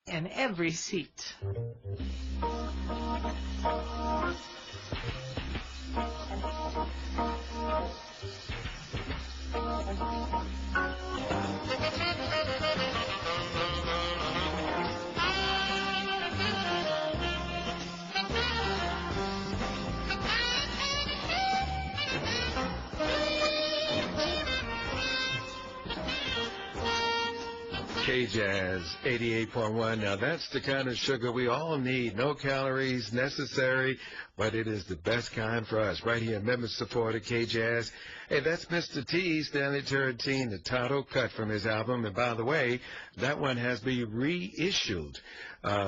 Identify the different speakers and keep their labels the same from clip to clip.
Speaker 1: in every seat.
Speaker 2: K-Jazz 88.1. Now, that's the kind of sugar we all need. No calories necessary, but it is the best kind for us. Right here in Memphis, supporter K-Jazz. Hey, that's Mr. T, Stanley Turrentine, the title cut from his album. And by the way, that one has been reissued,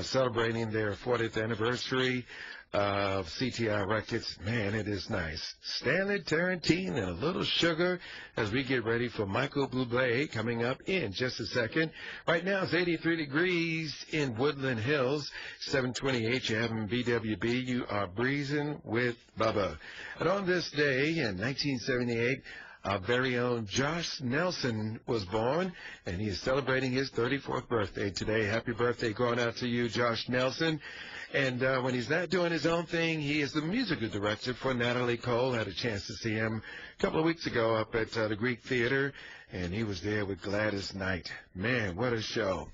Speaker 2: celebrating their 40th anniversary of CTI Records. Man, it is nice. Stanley Turrentine and a little sugar as we get ready for Michael Bublé coming up in just a second. Right now it's 83 degrees in Woodland Hills, 728 you have in BWB. You are breezing with Bubba. And on this day in 1978, our very own Josh Nelson was born, and he is celebrating his 34th birthday today. Happy birthday going out to you, Josh Nelson. And when he's not doing his own thing, he is the musical director for Natalie Cole. Had a chance to see him a couple of weeks ago up at the Greek Theater, and he was there with Gladys Knight. Man, what a show.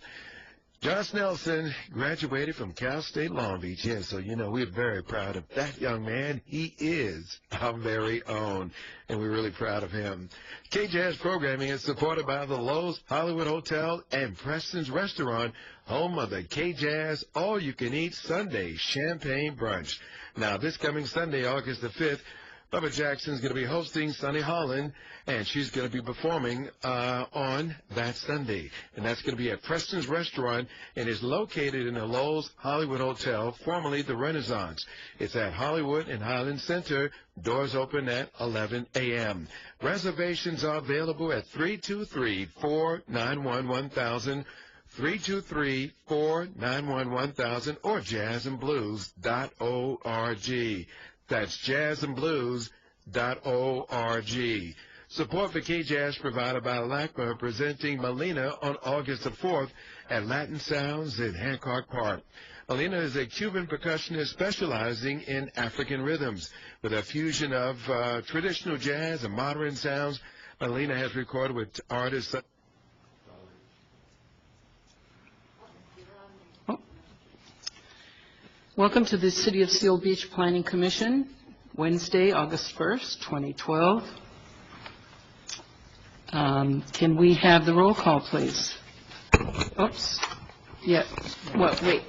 Speaker 2: Josh Nelson graduated from Cal State Long Beach. Yes, so, you know, we're very proud of that young man. He is our very own, and we're really proud of him. K-Jazz programming is supported by the Lowe's Hollywood Hotel and Preston's Restaurant, home of the K-Jazz All-You-Can-Eat Sunday Champagne Brunch. Now, this coming Sunday, August the 5th, Bubba Jackson's going to be hosting Sonny Holland, and she's going to be performing on that Sunday. And that's going to be at Preston's Restaurant, and is located in the Lowe's Hollywood Hotel, formerly the Renaissance. It's at Hollywood and Highland Center. Doors open at 11 a.m. Reservations are available at 323-491-1000, 323-491-1000, or jazzandblues.org. That's jazzandblues.org. Support for K-Jazz provided by LACMA, presenting Melina on August the 4th at Latin Sounds in Hancock Park. Melina is a Cuban percussionist specializing in African rhythms. With a fusion of traditional jazz and modern sounds, Melina has recorded with artists.
Speaker 3: Welcome to the City of Seal Beach Planning Commission, Wednesday, August 1st, 2012. Can we have the roll call, please? Oops. Yeah. Well, wait.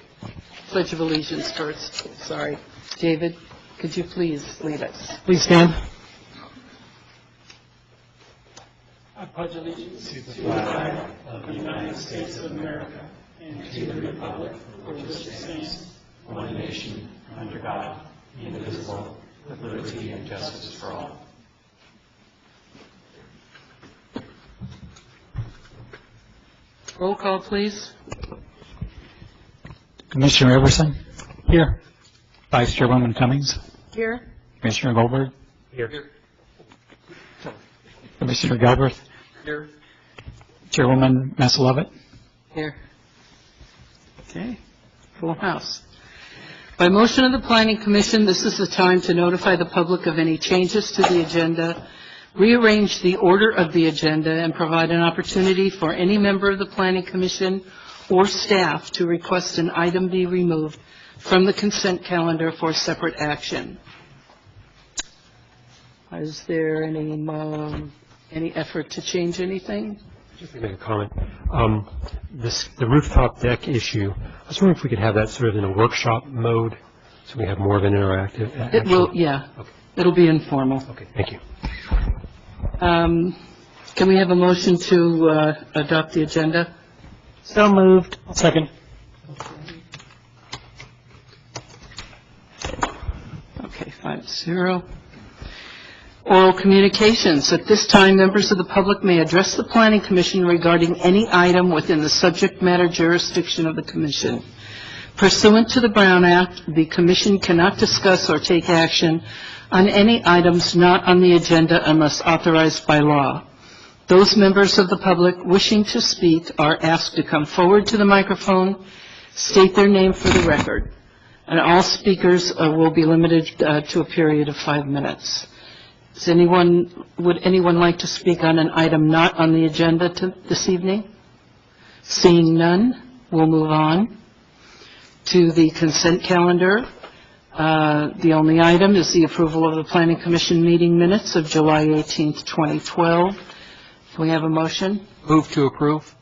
Speaker 3: Pledge of Allegiance first. Sorry. David, could you please lead us?
Speaker 4: Please stand. I pledge allegiance to the flag of the United States of America and to the republic for which it stands, one nation, under God, indivisible, with liberty and justice for all.
Speaker 3: Roll call, please.
Speaker 4: Commissioner Everson? Here. Vice Chairwoman Cummings?
Speaker 3: Here.
Speaker 4: Commissioner Goldberg? Here. Commissioner Galbraith?
Speaker 3: Here.
Speaker 4: Chairwoman Massa-Lovett?
Speaker 3: Here. Okay. Full house. By motion of the Planning Commission, this is the time to notify the public of any changes to the agenda, rearrange the order of the agenda, and provide an opportunity for any member of the Planning Commission or staff to request an item be removed from the consent calendar for separate action. Is there any effort to change anything?
Speaker 5: Just to make a comment. The rooftop deck issue, I was wondering if we could have that sort of in a workshop mode so we have more of an interactive action.
Speaker 3: It will, yeah. Okay. It'll be informal.
Speaker 5: Okay, thank you.
Speaker 3: Can we have a motion to adopt the agenda?
Speaker 4: So moved. Second.
Speaker 3: Okay, 5-0. Oral communications. At this time, members of the public may address the Planning Commission regarding any item within the subject matter jurisdiction of the Commission. Pursuant to the Brown Act, the Commission cannot discuss or take action on any items not on the agenda unless authorized by law. Those members of the public wishing to speak are asked to come forward to the microphone, state their name for the record. And all speakers will be limited to a period of 5 minutes. Would anyone like to speak on an item not on the agenda this evening? Seeing none, we'll move on to the consent calendar. The only item is the approval of the Planning Commission meeting minutes of July 18th, 2012. Can we have a motion?
Speaker 1: Move to approve.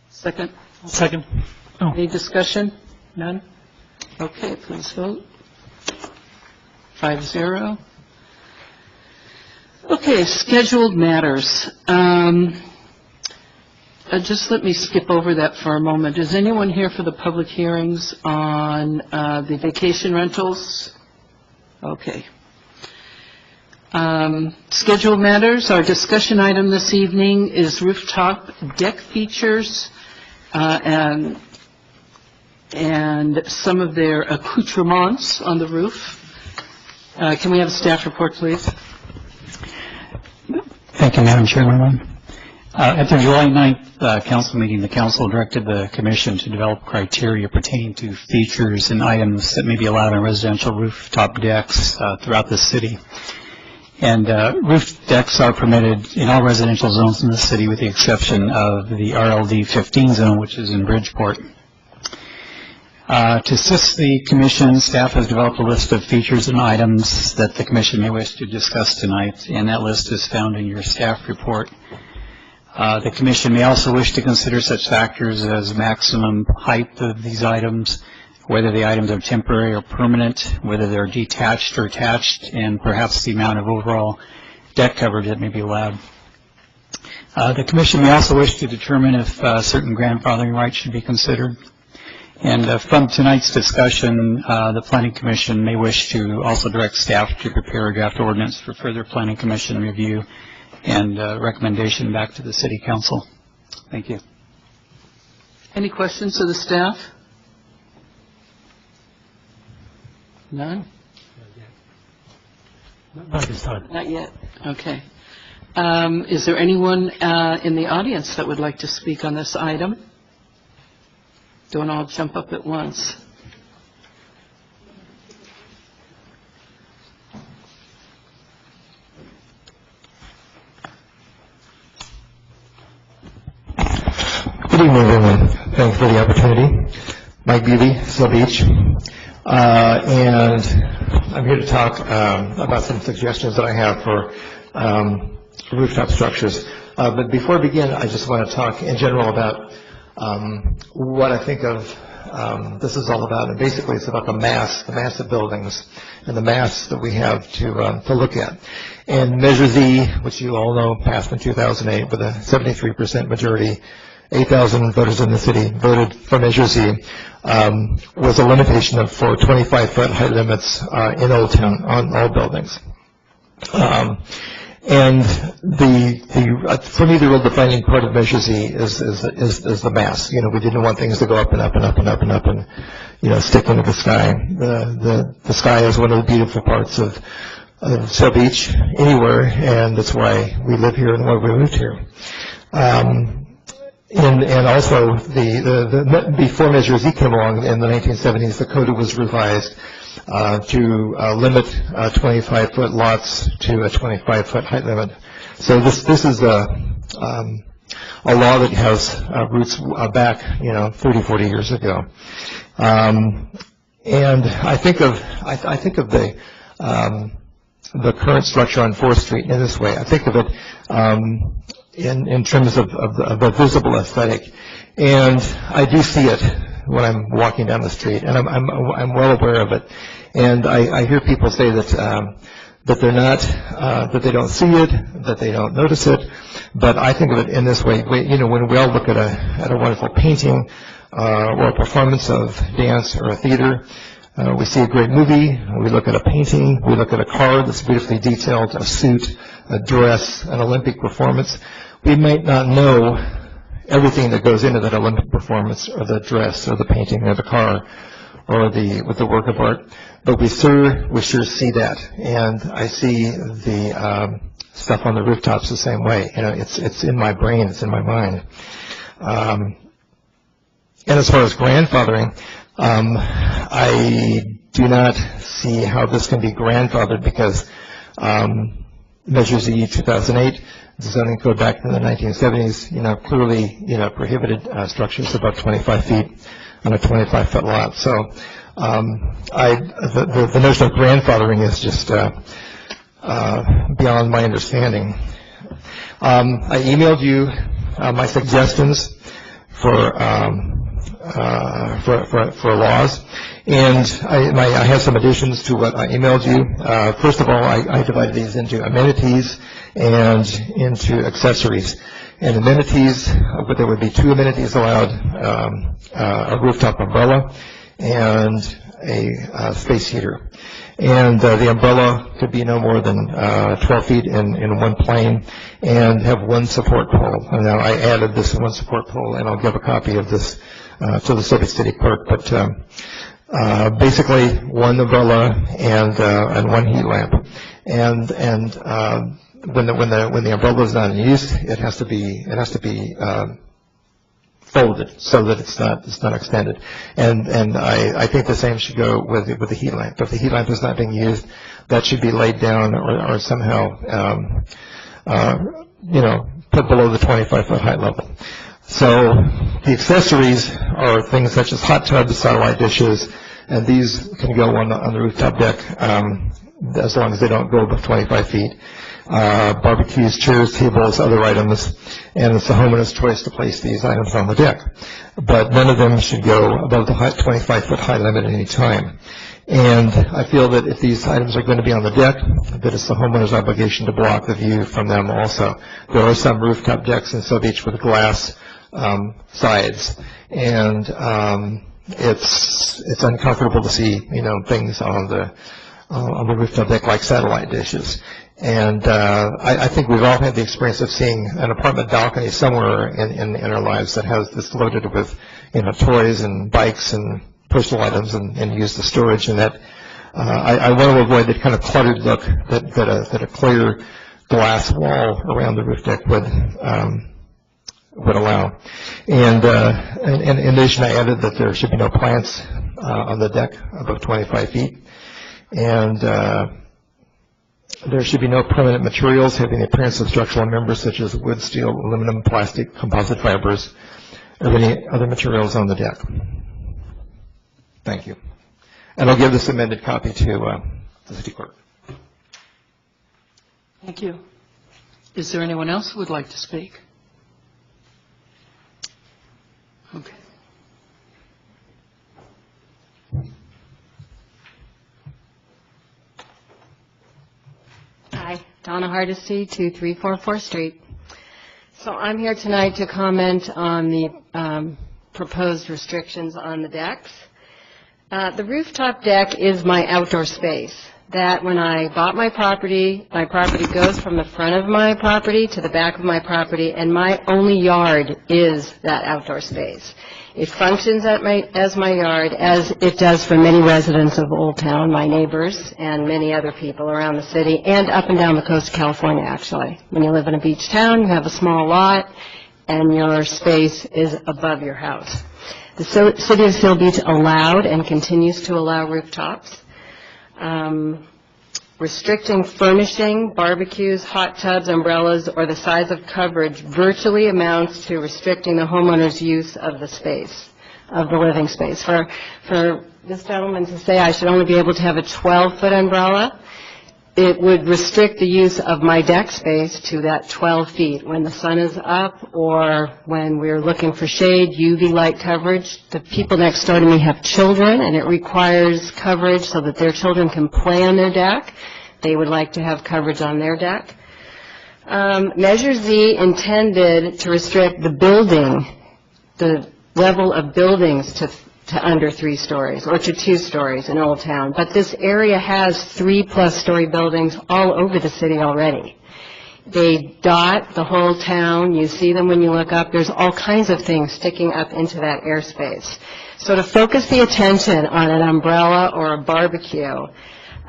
Speaker 3: Second?
Speaker 4: Second.
Speaker 3: Any discussion? None? Okay, please vote. 5-0. Okay, scheduled matters. Just let me skip over that for a moment. Is anyone here for the public hearings on the vacation rentals? Okay. Scheduled matters. Our discussion item this evening is rooftop deck features and some of their accoutrements on the roof. Can we have a staff report, please?
Speaker 6: Thank you, Madam Chairwoman. At the July 9th council meeting, the council directed the commission to develop criteria pertaining to features and items that may be allowed on residential rooftop decks throughout the city. And roof decks are permitted in all residential zones in the city with the exception of the RLD 15 zone, which is in Bridgeport. To assist the commission, staff has developed a list of features and items that the commission may wish to discuss tonight, and that list is found in your staff report. The commission may also wish to consider such factors as maximum height of these items, whether the items are temporary or permanent, whether they're detached or attached, and perhaps the amount of overall deck coverage that may be allowed. The commission may also wish to determine if certain grandfathering rights should be considered. And from tonight's discussion, the Planning Commission may wish to also direct staff to prepare a draft ordinance for further Planning Commission review and recommendation back to the City Council. Thank you.
Speaker 3: Any questions of the staff? None?
Speaker 5: Not this time.
Speaker 3: Not yet. Okay. Is there anyone in the audience that would like to speak on this item? Don't all jump up at once.
Speaker 7: Good evening, everyone. Thanks for the opportunity. Mike Beebe, Seal Beach. And I'm here to talk about some suggestions that I have for rooftop structures. But before I begin, I just want to talk in general about what I think of this is all about. And basically, it's about the mass of buildings and the mass that we have to look at. And Measure Z, which you all know, passed in 2008 with a 73% majority. 8,000 voters in the city voted for Measure Z, was a limitation of for 25-foot height limits in Old Town on all buildings. And for me, the real defining part of Measure Z is the mass. You know, we didn't want things to go up and up and up and up and up and, you know, stick into the sky. The sky is one of the beautiful parts of Seal Beach anywhere, and that's why we live here and why we moved here. And also, before Measure Z came along in the 1970s, the code was revised to limit 25-foot lots to a 25-foot height limit. So this is a law that has roots back, 30, 40 years ago. And I think of the current structure on 4th Street in this way. I think of it in terms of the visible aesthetic, and I do see it when I'm walking down the street, and I'm well aware of it. And I hear people say that they're not, that they don't see it, that they don't notice it. But I think of it in this way. When we all look at a wonderful painting or a performance of dance or a theater, we see a great movie, we look at a painting, we look at a car that's beautifully detailed, a suit, a dress, an Olympic performance. We might not know everything that goes into that Olympic performance or the dress or the painting or the car or the work of art, but we sure see that. And I see the stuff on the rooftops the same way. It's in my brain, it's in my mind. And as far as grandfathering, I do not see how this can be grandfathered because Measure Z 2008, the zoning code back in the 1970s, clearly, prohibited structures above 25 feet on a 25-foot lot. So the notion of grandfathering is just beyond my understanding. I emailed you my suggestions for laws, and I have some additions to what I emailed you. First of all, I divided these into amenities and into accessories. And amenities, there would be 2 amenities allowed, a rooftop umbrella and a space heater. And the umbrella could be no more than 12 feet in one plane and have one support pole. And now I added this one support pole, and I'll give a copy of this to the Civic City Clerk. But basically, one umbrella and one heat lamp. And when the umbrella is not in use, it has to be folded so that it's not extended. And I think the same should go with the heat lamp. If the heat lamp is not being used, that should be laid down or somehow put below the 25-foot height level. So the accessories are things such as hot tubs, satellite dishes, and these can go on the rooftop deck as long as they don't go above 25 feet. Barbecues, chairs, tables, other items, and it's the homeowner's choice to place these items on the deck. But none of them should go above the 25-foot height limit at any time. And I feel that if these items are going to be on the deck, that it's the homeowner's obligation to block the view from them also. There are some rooftop decks in South Beach with glass sides, and it's uncomfortable to see things on the rooftop deck like satellite dishes. And I think we've all had the experience of seeing an apartment balcony somewhere in our lives that has this loaded with toys and bikes and personal items and used as storage. And that I want to avoid that kind of cluttered look that a clear glass wall around the roof deck would allow. And in addition, I added that there should be no plants on the deck above 25 feet. And there should be no permanent materials having the appearance of structural members such as wood, steel, aluminum, plastic, composite fibers, or any other materials on the deck. Thank you. And I'll give this amended copy to the city clerk.
Speaker 3: Thank you. Is there anyone else who would like to speak? Okay.
Speaker 1: Hi, Donna Hardesty, 2344 Street. So I'm here tonight to comment on the proposed restrictions on the decks. The rooftop deck is my outdoor space. That when I bought my property goes from the front of my property to the back of my property, and my only yard is that outdoor space. It functions as my yard, as it does for many residents of Old Town, my neighbors, and many other people around the city, and up and down the coast of California, actually. When you live in a beach town, you have a small lot, and your space is above your house. The City of Seal Beach allowed and continues to allow rooftops. Restricting furnishing, barbecues, hot tubs, umbrellas, or the size of coverage virtually amounts to restricting the homeowner's use of the space, of the living space. For this gentleman to say I should only be able to have a 12-foot umbrella, it would restrict the use of my deck space to that 12 feet. When the sun is up or when we're looking for shade, UV light coverage. The people next door to me have children, and it requires coverage so that their children can play on their deck. They would like to have coverage on their deck. Measure Z intended to restrict the level of buildings to under 3 stories or to 2 stories in Old Town. But this area has 3+ story buildings all over the city already. They dot the whole town. You see them when you look up. There's all kinds of things sticking up into that airspace. So to focus the attention on an umbrella or a barbecue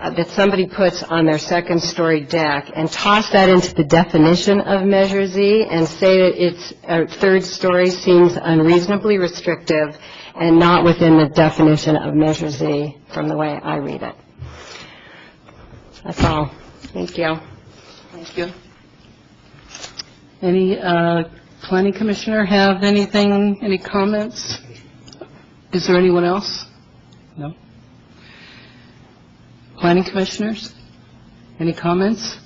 Speaker 1: that somebody puts on their 2nd story deck and toss that into the definition of Measure Z and say that it's 3rd story seems unreasonably restrictive and not within the definition of Measure Z from the way I read it. That's all. Thank you.
Speaker 3: Thank you. Any planning commissioner have anything, any comments? Is there anyone else? No? Planning commissioners? Any comments?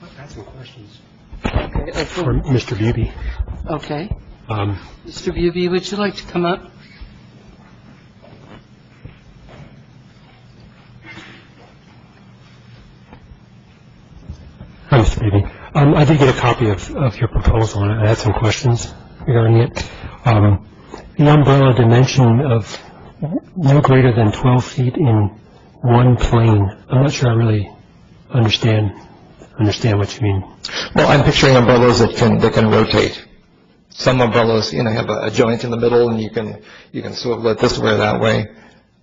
Speaker 5: I've got some questions
Speaker 3: Okay.
Speaker 5: for Mr. Buby.
Speaker 3: Okay. Mr. Buby, would you like to come up?
Speaker 5: Hi, Mr. Buby. I did get a copy of your proposal, and I had some questions regarding it. The umbrella dimension of no greater than 12 feet in one plane. I'm not sure I really understand what you mean.
Speaker 7: Well, I'm picturing umbrellas that can rotate. Some umbrellas, have a joint in the middle, and you can swivel it this way or that way.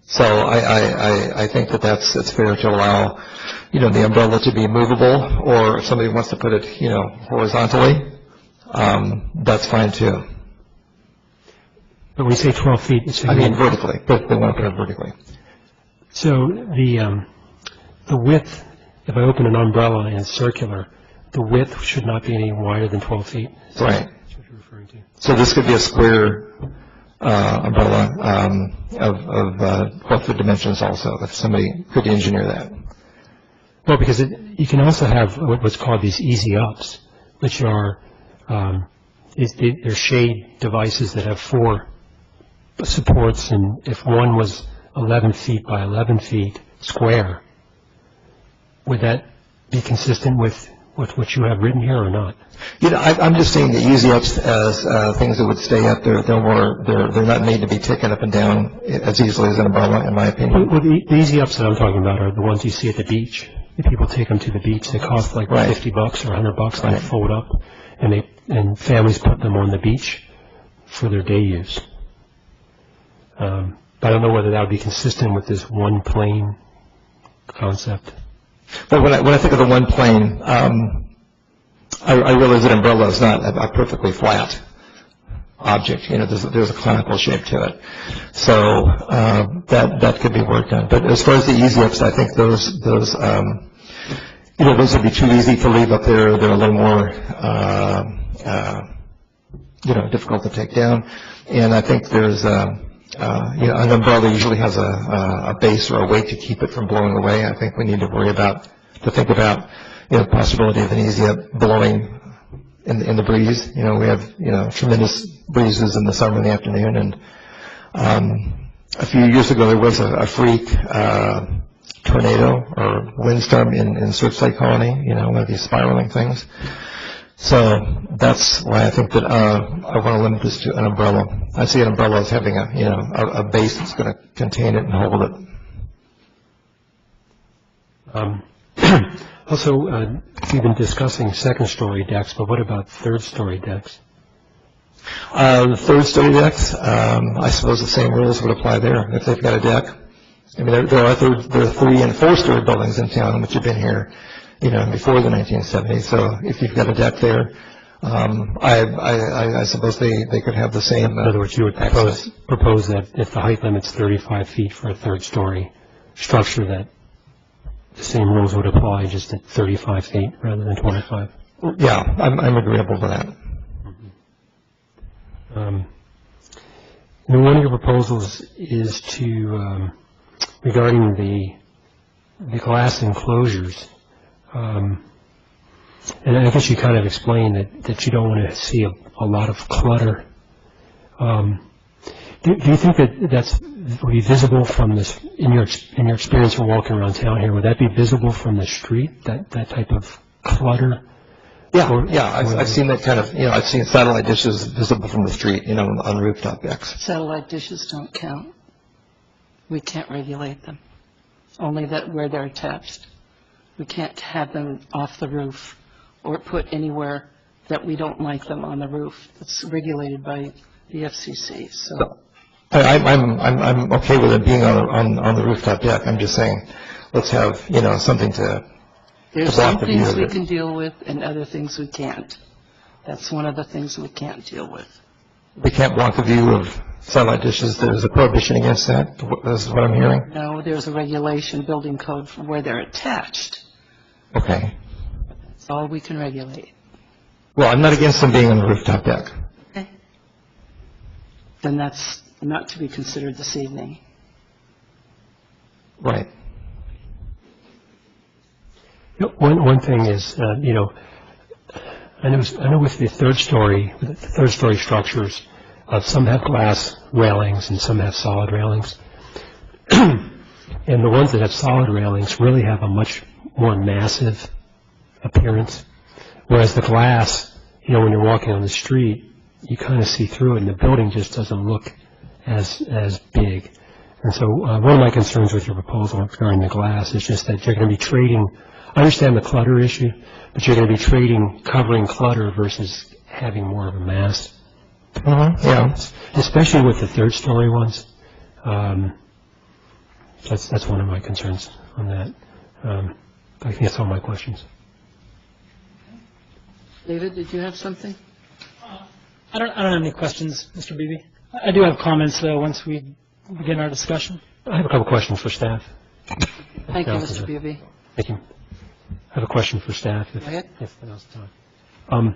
Speaker 7: So I think it's fair to allow, the umbrella to be movable, or if somebody wants to put it, horizontally, that's fine too.
Speaker 5: But when you say 12 feet, it's
Speaker 7: vertically, but they want to put it vertically.
Speaker 5: So the width, if I open an umbrella and it's circular, the width should not be any wider than 12 feet.
Speaker 7: Right.
Speaker 5: That's what you're referring to.
Speaker 7: So this could be a square umbrella of 12-foot dimensions also, if somebody could engineer that.
Speaker 5: Well, because you can also have what's called these easy ups, which are they're shade devices that have 4 supports, and if one was 11 feet by 11 feet square, would that be consistent with what you have written here or not?
Speaker 7: I'm just saying the easy ups as things that would stay up. They're not made to be taken up and down as easily as an umbrella, in my opinion.
Speaker 5: Well, the easy ups that I'm talking about are the ones you see at the beach. If people take them to the beach, they cost like
Speaker 7: Right.
Speaker 5: $50 or $100, and
Speaker 7: Right.
Speaker 5: they fold up, and families put them on the beach for their day use. But I don't know whether that would be consistent with this one plane concept.
Speaker 7: But when I think of the one plane, I realize that umbrella is not a perfectly flat object. There's a conical shape to it. So that could be worked on. But as far as the easy ups, I think those would be too easy to leave up there. They're a little more difficult to take down. And I think there's an umbrella usually has a base or a weight to keep it from blowing away. I think we need to think about possibility of an easy up blowing in the breeze. We have tremendous breezes in the summer in the afternoon, and a few years ago there was a freak tornado or windstorm in Searchlight Colony. One of these spiraling things. So that's why I think that I want to limit this to an umbrella. I see an umbrella as having a base that's going to contain it and hold it.
Speaker 5: Also, we've been discussing second-story decks, but what about third-story decks?
Speaker 7: Third-story decks, I suppose the same rules would apply there if they've got a deck. I mean, there are 3- and 4-story buildings in town which have been here, before the 1970s. So if you've got a deck there, I suppose they could have the same.
Speaker 5: In other words, you would propose that if the height limit's 35 feet for a third-story structure, that the same rules would apply just at 35 feet rather than 25.
Speaker 7: Yeah, I'm agreeable to that.
Speaker 5: And one of your proposals is to regarding the glass enclosures. And I guess you kind of explained that you don't want to see a lot of clutter. Do you think that would be visible from this, in your experience of walking around town here, would that be visible from the street, that type of clutter?
Speaker 7: Yeah, I've seen that kind of, I've seen satellite dishes visible from the street, on rooftop decks.
Speaker 3: Satellite dishes don't count. We can't regulate them, only that where they're attached. We can't have them off the roof or put anywhere that we don't like them on the roof. It's regulated by the FCC, so.
Speaker 7: I'm okay with it being on the rooftop deck. I'm just saying, let's have, something to
Speaker 3: There's
Speaker 7: block
Speaker 3: some
Speaker 7: the view
Speaker 3: things
Speaker 7: of
Speaker 3: we
Speaker 7: it.
Speaker 3: can deal with and other things we can't. That's one of the things we can't deal with,
Speaker 7: we can't block the view of satellite dishes. There's a prohibition against that. This is what I'm hearing.
Speaker 3: No, there's a regulation, building code, for where they're attached.
Speaker 7: Okay.
Speaker 3: That's all we can regulate.
Speaker 7: Well, I'm not against them being on the rooftop deck.
Speaker 3: Okay. Then that's not to be considered this evening.
Speaker 7: Right.
Speaker 5: One thing is, I know with the third story structures, some have glass railings and some have solid railings. And the ones that have solid railings really have a much more massive appearance. Whereas the glass, when you're walking on the street, you kind of see through it and the building just doesn't look as big. And so one of my concerns with your proposal regarding the glass is just that you're going to be trading, I understand the clutter issue, but you're going to be trading covering clutter versus having more of a mass.
Speaker 7: Yeah.
Speaker 5: Especially with the third story ones. That's one of my concerns on that. I think that's all my questions.
Speaker 3: David, did you have something?
Speaker 4: I don't have any questions, Mr. Beebe. I do have comments, though, once we begin our discussion.
Speaker 5: I have a couple questions for staff.
Speaker 3: Thank you, Mr. Beebe.
Speaker 5: Thank you. I have a question for staff, if
Speaker 3: Go ahead.
Speaker 5: now's the time.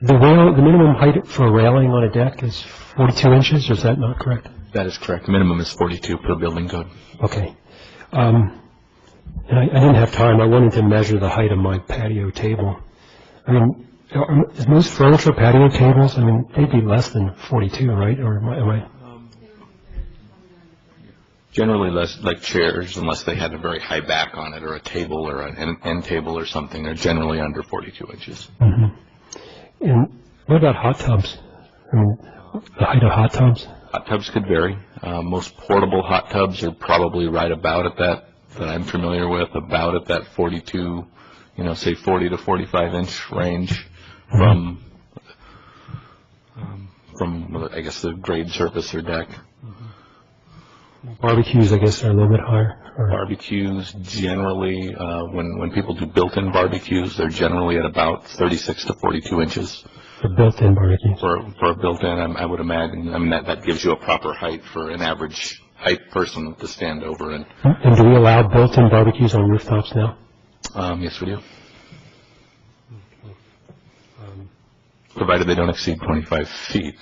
Speaker 5: The minimum height for a railing on a deck is 42 inches, or is that not correct?
Speaker 8: That is correct. Minimum is 42 per building code.
Speaker 5: Okay. And I didn't have time. I wanted to measure the height of my patio table. I mean, most furniture patio tables, they'd be less than 42, right? Or am I?
Speaker 8: Generally less like chairs, unless they had a very high back on it, or a table or an end table or something. They're generally under 42 inches.
Speaker 5: Mm-hmm. And what about hot tubs? The height of hot tubs?
Speaker 8: Hot tubs could vary. Most portable hot tubs are probably right about at that I'm familiar with, about at that 42, say 40 to 45 inch range from I guess the grade surface or deck.
Speaker 5: Barbecues, I guess, are a little bit higher.
Speaker 8: Barbecues generally, when people do built-in barbecues, they're generally at about 36 to 42 inches.
Speaker 5: For built-in barbecues.
Speaker 8: For a built-in, I would imagine. that gives you a proper height for an average height person to stand over. And
Speaker 5: do we allow built-in barbecues on rooftops now?
Speaker 8: Yes, we do. Provided they don't exceed 25 feet.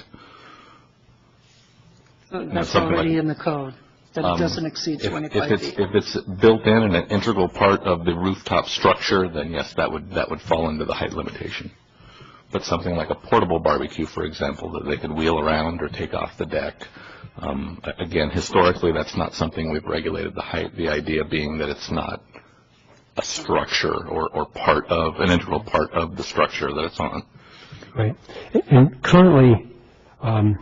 Speaker 3: That's already in the code, that it doesn't exceed 25 feet.
Speaker 8: If it's built in and an integral part of the rooftop structure, then yes, that would fall into the height limitation. But something like a portable barbecue, for example, that they could wheel around or take off the deck, again, historically, that's not something we've regulated the height, the idea being that it's not a structure or part of, an integral part of the structure that it's on.
Speaker 5: Right. And currently, on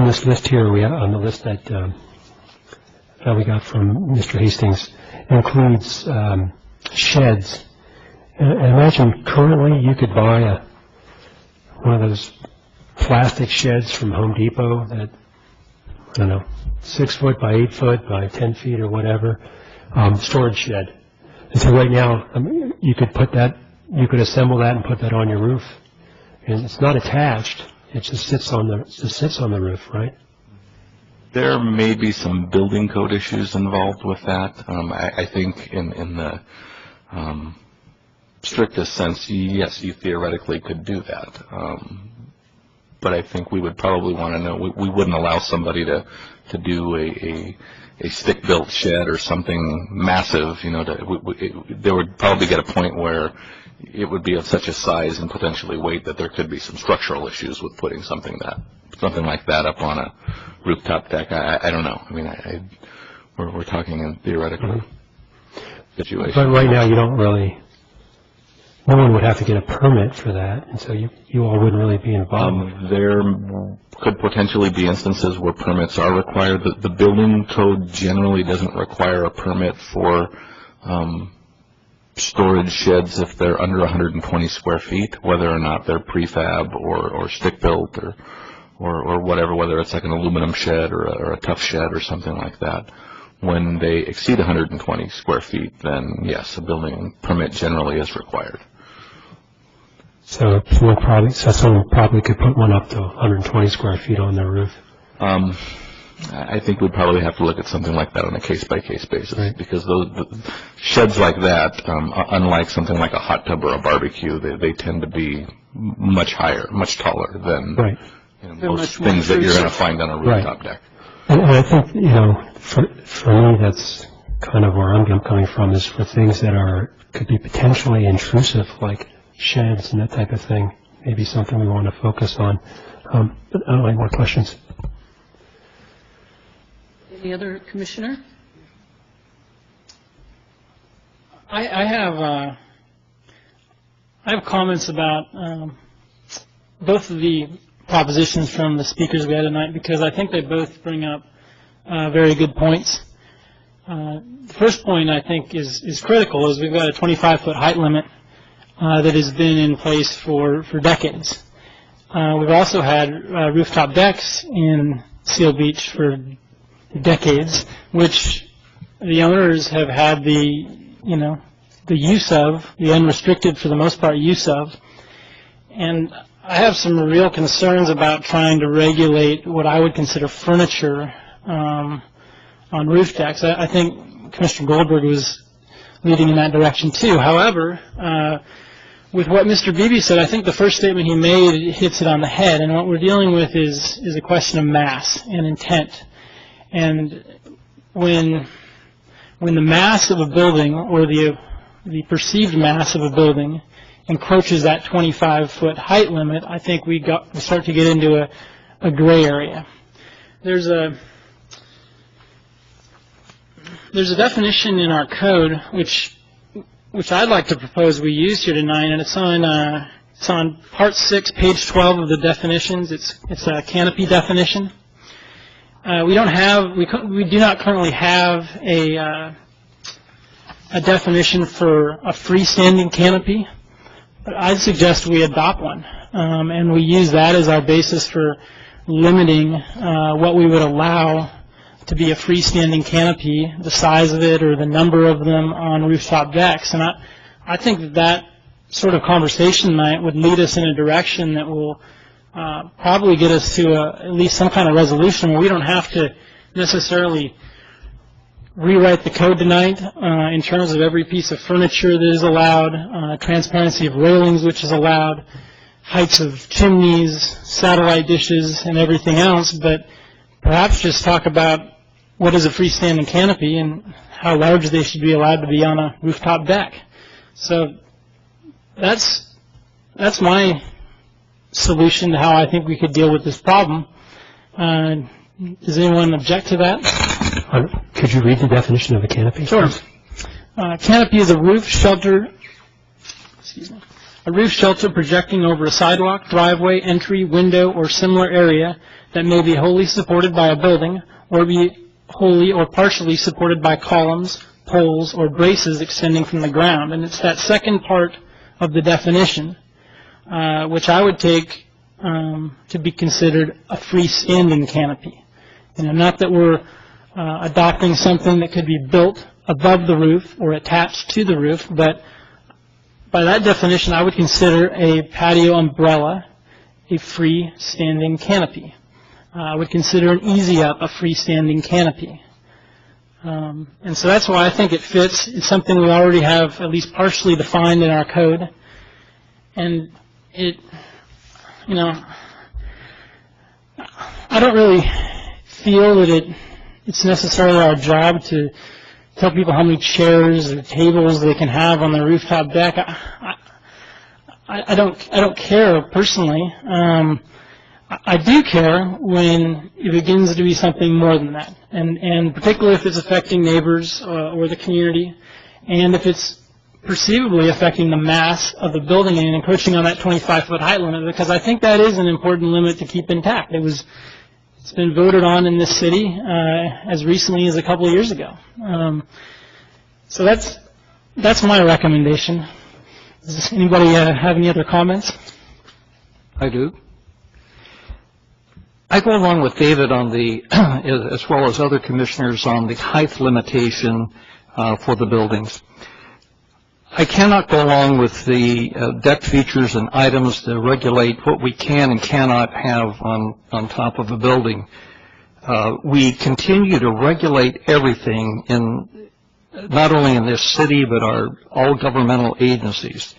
Speaker 5: this list here, on the list that we got from Mr. Hastings, includes sheds. And I imagine currently you could buy one of those plastic sheds from Home Depot that, 6 foot by 8 foot by 10 feet or whatever, storage shed. And so right now, you could assemble that and put that on your roof. And it's not attached. It just sits on the roof, right?
Speaker 8: There may be some building code issues involved with that. I think in the strictest sense, yes, you theoretically could do that. But I think we would probably want to know, we wouldn't allow somebody to do a stick-built shed or something massive, there would probably get a point where it would be of such a size and potentially weight that there could be some structural issues with putting something like that up on a rooftop deck. I don't know. We're talking in theoretical situations.
Speaker 5: But right now, you don't really. No one would have to get a permit for that, and so you all wouldn't really be involved.
Speaker 8: There could potentially be instances where permits are required. The building code generally doesn't require a permit for storage sheds if they're under 120 square feet, whether or not they're prefab or stick-built or whatever, whether it's like an aluminum shed or a tough shed or something like that. When they exceed 120 square feet, then yes, a building permit generally is required.
Speaker 5: So someone probably could put one up to 120 square feet on their roof.
Speaker 8: I think we'd probably have to look at something like that on a case-by-case basis,
Speaker 5: Right.
Speaker 8: because those sheds like that, unlike something like a hot tub or a barbecue, they tend to be much higher, much taller than
Speaker 5: Right.
Speaker 3: They're
Speaker 8: most
Speaker 3: much more
Speaker 8: things that you're going to
Speaker 3: intrusive.
Speaker 8: find on a
Speaker 5: Right.
Speaker 8: rooftop deck.
Speaker 5: And I think, for me, that's kind of where I'm coming from, is for things that could be potentially intrusive, like sheds and that type of thing, maybe something we want to focus on. But I don't have more questions.
Speaker 3: Any other commissioner?
Speaker 4: I have comments about both of the propositions from the speakers we had tonight, because I think they both bring up very good points. The first point I think is critical, is we've got a 25-foot height limit that has been in place for decades. We've also had rooftop decks in Seal Beach for decades, which the owners have had the use of, the unrestricted, for the most part, use of. And I have some real concerns about trying to regulate what I would consider furniture on roof decks. I think Commissioner Goldberg was leading in that direction too. However, with what Mr. Beebe said, I think the first statement he made hits it on the head. And what we're dealing with is a question of mass and intent. And when the mass of a building, or the perceived mass of a building, encroaches that 25-foot height limit, I think we start to get into a gray area. There's a definition in our code which I'd like to propose we use here tonight, and it's on Part 6, page 12 of the definitions. It's a canopy definition. We do not currently have a definition for a freestanding canopy, but I'd suggest we adopt one, and we use that as our basis for limiting what we would allow to be a freestanding canopy, the size of it or the number of them on rooftop decks. And I think that sort of conversation tonight would lead us in a direction that will probably get us to at least some kind of resolution where we don't have to necessarily rewrite the code tonight in terms of every piece of furniture that is allowed, transparency of railings which is allowed, heights of chimneys, satellite dishes, and everything else, but perhaps just talk about what is a freestanding canopy and how large they should be allowed to be on a rooftop deck. So that's my solution to how I think we could deal with this problem. Does anyone object to that?
Speaker 5: Could you read the definition of a canopy?
Speaker 4: Sure. Canopy is a roof shelter. A roof shelter projecting over a sidewalk, driveway, entry, window, or similar area that may be wholly supported by a building, or be wholly or partially supported by columns, poles, or braces extending from the ground. And it's that second part of the definition, which I would take to be considered a freestanding canopy. Not that we're adopting something that could be built above the roof or attached to the roof, but by that definition, I would consider a patio umbrella a freestanding canopy. I would consider an easy up a freestanding canopy. And so that's why I think it fits. It's something we already have at least partially defined in our code. And I don't really feel that it's necessarily our job to tell people how many chairs or tables they can have on their rooftop deck. I don't care personally. I do care when it begins to be something more than that, and particularly if it's affecting neighbors or the community, and if it's perceivably affecting the mass of the building and encroaching on that 25-foot height limit, because I think that is an important limit to keep intact. It's been voted on in this city as recently as a couple of years ago. So that's my recommendation. Does anybody have any other comments?
Speaker 9: I do. I go along with David on the, as well as other commissioners, on the height limitation for the buildings. I cannot go along with the deck features and items to regulate what we can and cannot have on top of a building. We continue to regulate everything not only in this city, but all governmental agencies.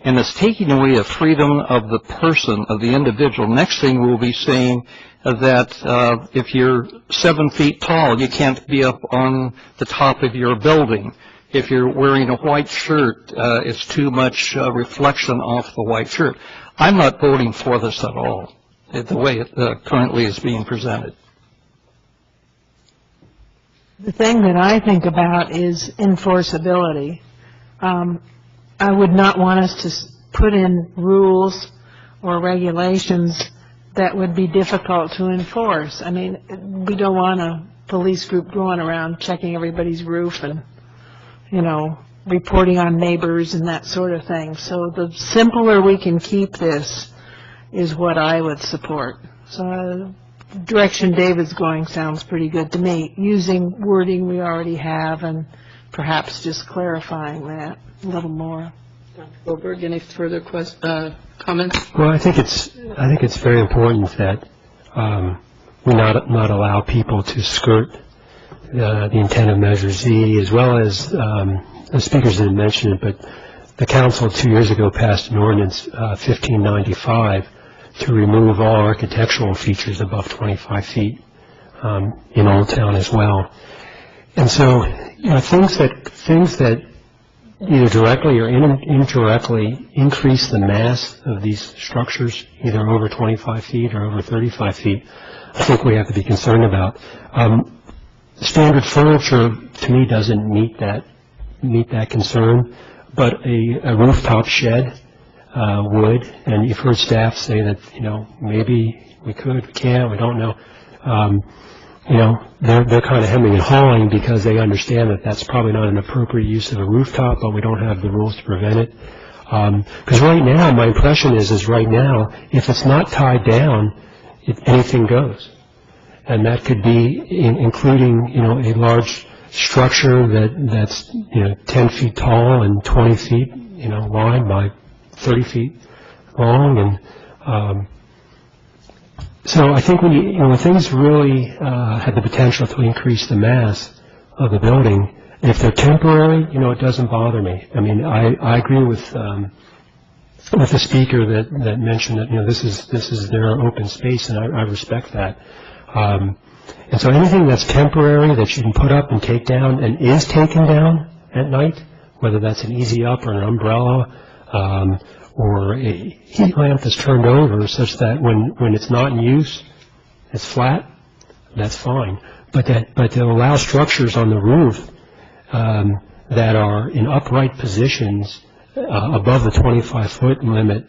Speaker 9: And it's taking away the freedom of the person, of the individual. Next thing we'll be saying that if you're 7 feet tall, you can't be up on the top of your building. If you're wearing a white shirt, it's too much reflection off the white shirt. I'm not voting for this at all, the way it currently is being presented.
Speaker 10: The thing that I think about is enforceability. I would not want us to put in rules or regulations that would be difficult to enforce. I mean, we don't want a police group going around checking everybody's roof and, reporting on neighbors and that sort of thing. So the simpler we can keep this is what I would support. So direction David's going sounds pretty good to me, using wording we already have and perhaps just clarifying that a little more.
Speaker 3: Dr. Goldberg, any further comments?
Speaker 5: Well, I think it's very important that we not allow people to skirt the intent of Measure Z, as well as the speakers didn't mention it, but the council 2 years ago passed an ordinance 1595 to remove all architectural features above 25 feet in Old Town as well. And so, things that either directly or indirectly increase the mass of these structures, either over 25 feet or over 35 feet, I think we have to be concerned about. Standard furniture, to me, doesn't meet that concern, but a rooftop shed would, and you've heard staff say that, maybe we could, we can't, we don't know. They're kind of hemming and hawing because they understand that that's probably not an appropriate use of a rooftop, but we don't have the rules to prevent it. Because right now, my impression is right now, if it's not tied down, anything goes. And that could be including, a large structure that's 10 feet tall and 20 feet, wide by 30 feet long, and so I think when things really have the potential to increase the mass of the building, if they're temporary, it doesn't bother me. I mean, I agree with the speaker that mentioned that this is their open space, and I respect that. And so anything that's temporary that you can put up and take down and is taken down at night, whether that's an easy up or an umbrella, or a heat lamp that's turned over such that when it's not in use, it's flat, that's fine. But to allow structures on the roof that are in upright positions above the 25-foot limit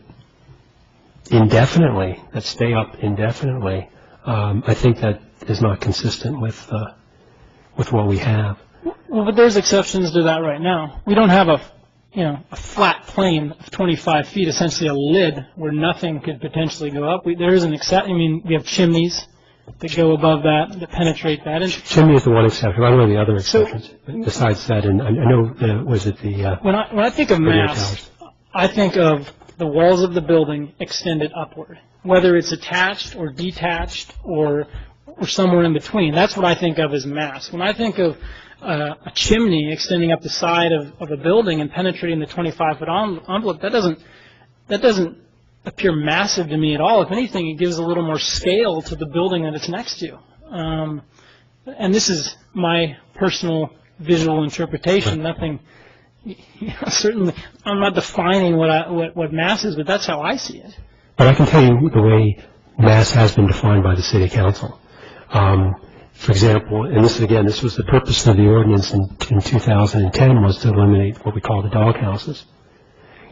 Speaker 5: indefinitely, that stay up indefinitely, I think that is not consistent with what we have.
Speaker 4: Well, but there's exceptions to that right now. We don't have a flat plane of 25 feet, essentially a lid where nothing could potentially go up. There is an exception. We have chimneys that go above that penetrate that. And
Speaker 5: chimney is the one exception. I don't know the other exceptions besides that. And I know, was it the...
Speaker 4: when I think of mass, I think of the walls of the building extended upward, whether it's attached or detached or somewhere in between. That's what I think of as mass. When I think of a chimney extending up the side of a building and penetrating the 25-foot envelope, that doesn't appear massive to me at all. If anything, it gives a little more scale to the building that it's next to. And this is my personal visual interpretation. Nothing, certainly, I'm not defining what mass is, but that's how I see it.
Speaker 5: But I can tell you the way mass has been defined by the City Council. For example, and this was the purpose of the ordinance in 2010, was to eliminate what we call the dog houses.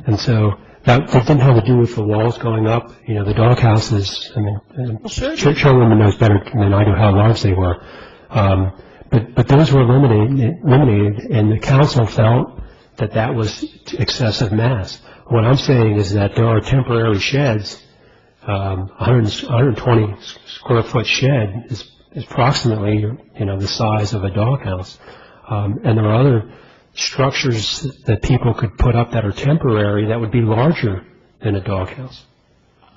Speaker 5: And so that didn't have to do with the walls going up. The dog houses, Chairwoman knows better than I do how large they were. But those were eliminated, and the council felt that was excessive mass. What I'm saying is that there are temporary sheds. 120 square foot shed is approximately, the size of a doghouse. And there are other structures that people could put up that are temporary that would be larger than a doghouse.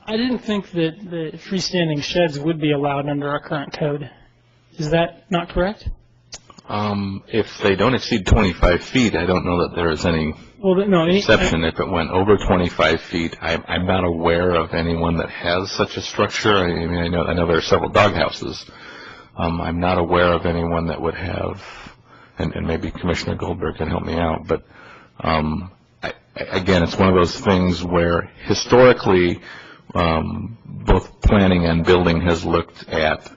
Speaker 4: I didn't think that the freestanding sheds would be allowed under our current code. Is that not correct?
Speaker 8: If they don't exceed 25 feet, I don't know that there is any exception. If it went over 25 feet, I'm not aware of anyone that has such a structure. I mean, I know there are several doghouses. I'm not aware of anyone that would have, and maybe Commissioner Goldberg can help me out, but again, it's one of those things where historically both planning and building has looked at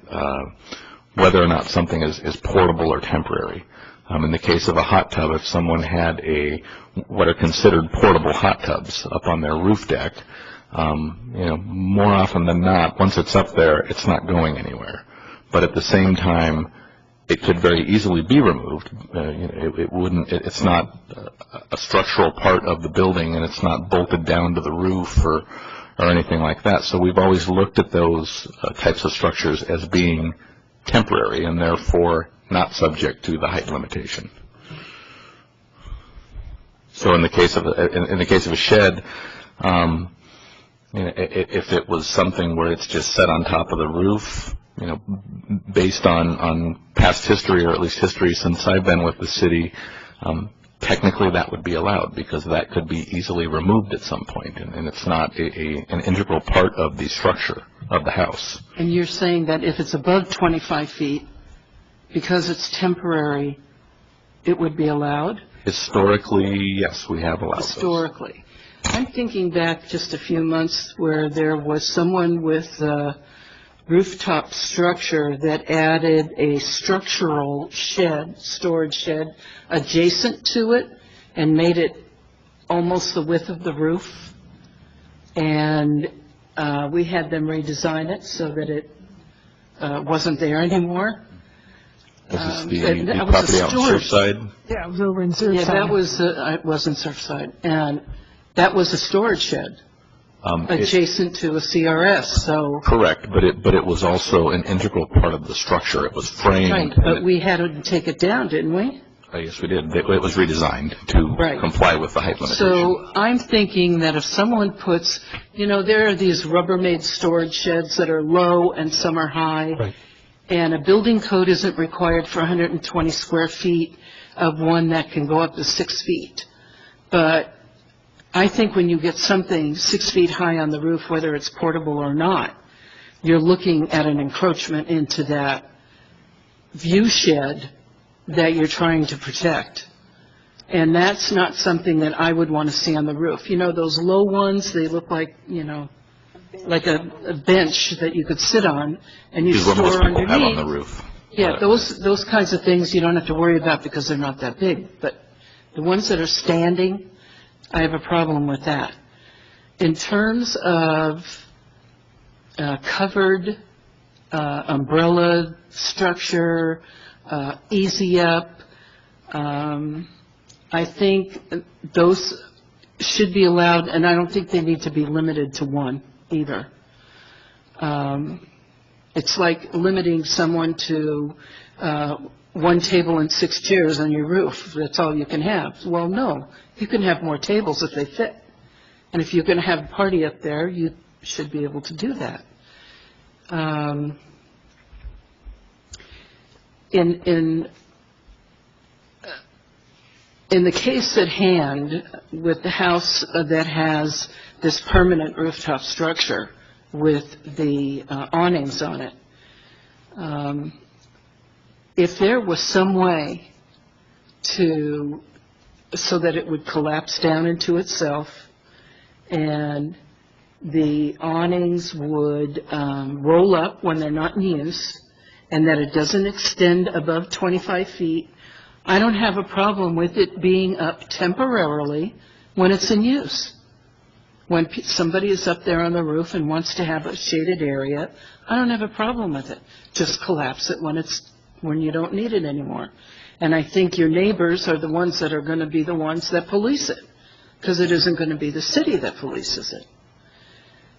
Speaker 8: whether or not something is portable or temporary. In the case of a hot tub, if someone had what are considered portable hot tubs up on their roof deck, more often than not, once it's up there, it's not going anywhere. But at the same time, it could very easily be removed. It wouldn't. It's not a structural part of the building, and it's not bolted down to the roof or anything like that. So we've always looked at those types of structures as being temporary and therefore not subject to the height limitation. So in the case of a shed, if it was something where it's just set on top of the roof, based on past history, or at least history since I've been with the city, technically that would be allowed because that could be easily removed at some point, and it's not an integral part of the structure of the house.
Speaker 3: And you're saying that if it's above 25 feet, because it's temporary, it would be allowed?
Speaker 8: Historically, yes, we have allowed
Speaker 3: Historically. Those. I'm thinking back just a few months where there was someone with a rooftop structure that added a structural shed, storage shed, adjacent to it and made it almost the width of the roof. And we had them redesign it so that it wasn't there anymore.
Speaker 8: Is this the property out in Surfside?
Speaker 10: Yeah, it was over in Surfside.
Speaker 3: Yeah, that was, it was in Surfside. And that was a storage shed adjacent to a CRS, so.
Speaker 8: Correct, but it was also an integral part of the structure. It was framed.
Speaker 3: Right, but we had to take it down, didn't we?
Speaker 8: Yes, we did. It was redesigned to comply with the height limitation.
Speaker 3: So I'm thinking that if someone puts, there are these Rubbermaid storage sheds that are low and some are high.
Speaker 5: Right.
Speaker 3: And a building code isn't required for 120 square feet of one that can go up to 6 feet. But I think when you get something 6 feet high on the roof, whether it's portable or not, you're looking at an encroachment into that view shed that you're trying to protect. And that's not something that I would want to see on the roof. Those low ones, they look like, like a bench that you could sit on and you store underneath.
Speaker 8: Have on the roof.
Speaker 3: Yeah, those kinds of things you don't have to worry about because they're not that big. But the ones that are standing, I have a problem with that. In terms of covered umbrella structure, easy up, I think those should be allowed, and I don't think they need to be limited to one either. It's like limiting someone to one table and 6 chairs on your roof. That's all you can have. Well, no. You can have more tables if they fit. And if you're going to have a party up there, you should be able to do that. In the case at hand, with the house that has this permanent rooftop structure with the awnings on it, if there was some way so that it would collapse down into itself and the awnings would roll up when they're not in use and that it doesn't extend above 25 feet, I don't have a problem with it being up temporarily when it's in use. When somebody is up there on the roof and wants to have a shaded area, I don't have a problem with it. Just collapse it when you don't need it anymore. And I think your neighbors are the ones that are going to be the ones that police it, because it isn't going to be the city that polices it.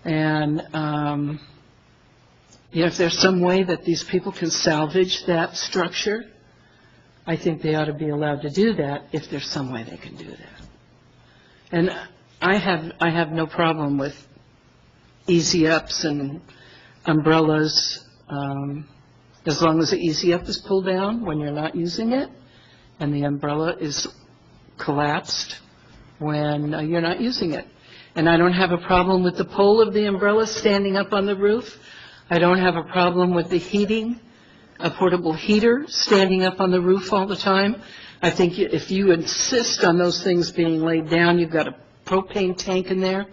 Speaker 3: And if there's some way that these people can salvage that structure, I think they ought to be allowed to do that if there's some way they can do that. And I have no problem with easy ups and umbrellas, as long as the easy up is pulled down when you're not using it, and the umbrella is collapsed when you're not using it. And I don't have a problem with the pole of the umbrella standing up on the roof. I don't have a problem with the heating, a portable heater standing up on the roof all the time. I think if you insist on those things being laid down, you've got a propane tank in there.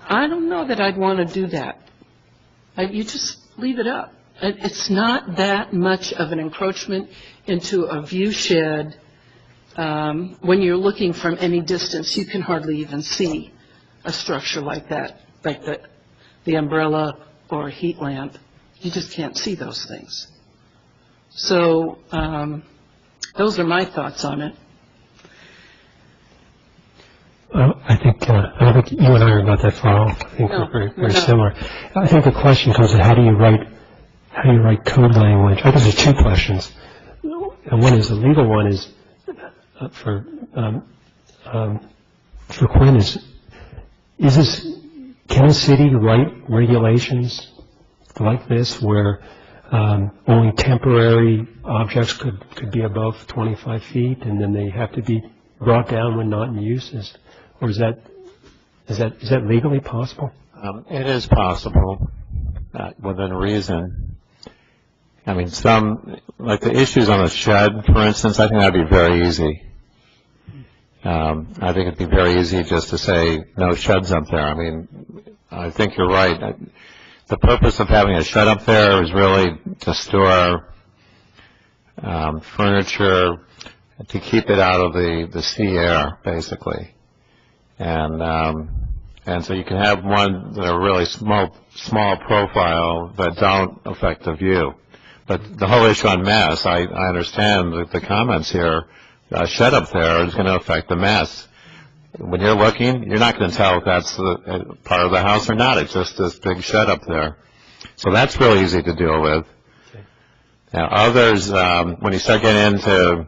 Speaker 3: I don't know that I'd want to do that. You just leave it up. It's not that much of an encroachment into a view shed. When you're looking from any distance, you can hardly even see a structure like that, like the umbrella or a heat lamp. You just can't see those things. So those are my thoughts on it.
Speaker 5: I don't think you and I are not that far off. I think we're very similar. I think the question comes to how do you write code language? I guess there's two questions. And one is, the legal one is, for Quinn, can a city write regulations like this where only temporary objects could be above 25 feet and then they have to be brought down when not in use? Or is that legally possible?
Speaker 11: It is possible, within reason. I mean, like the issues on a shed, for instance, I think that'd be very easy. I think it'd be very easy just to say no sheds up there. I mean, I think you're right. The purpose of having a shed up there is really to store furniture, to keep it out of the sea air, basically. And so you can have one that are really small profile that don't affect the view. But the whole issue on mass, I understand the comments here. A shed up there is going to affect the mass. When you're looking, you're not going to tell if that's part of the house or not. It's just this big shed up there. So that's really easy to deal with. Okay. Now, others, when you start getting into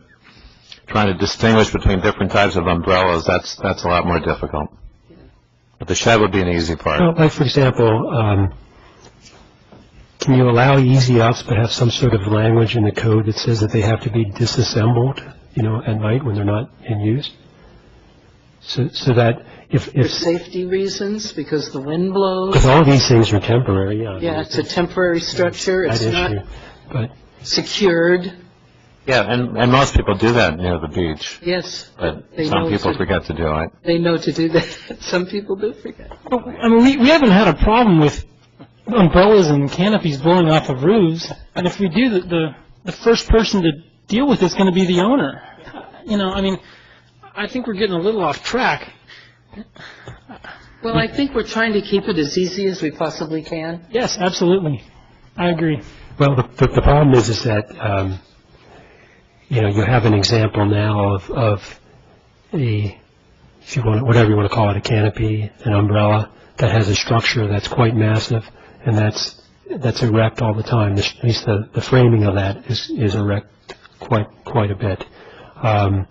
Speaker 11: trying to distinguish between different types of umbrellas, that's a lot more difficult. But the shed would be an easy part.
Speaker 5: Well, like, for example, can you allow easy ups but have some sort of language in the code that says that they have to be disassembled, at night when they're not in use? So that
Speaker 3: For safety reasons, because the wind blows.
Speaker 5: Because all these things are temporary, yeah.
Speaker 3: Yeah, it's a temporary structure. It's not secured.
Speaker 11: Yeah, and most people do that near the beach.
Speaker 3: Yes.
Speaker 11: But some people forget to do it.
Speaker 3: They know to do that. Some people do forget.
Speaker 4: I mean, we haven't had a problem with umbrellas and canopies blowing off of roofs. And if we do, the first person to deal with it's going to be the owner. I mean, I think we're getting a little off track.
Speaker 3: Well, I think we're trying to keep it as easy as we possibly can.
Speaker 4: Yes, absolutely. I agree.
Speaker 5: Well, the problem is that, you have an example now of if you want, whatever you want to call it, a canopy, an umbrella that has a structure that's quite massive, and that's erect all the time. At least the framing of that is erect quite a bit. And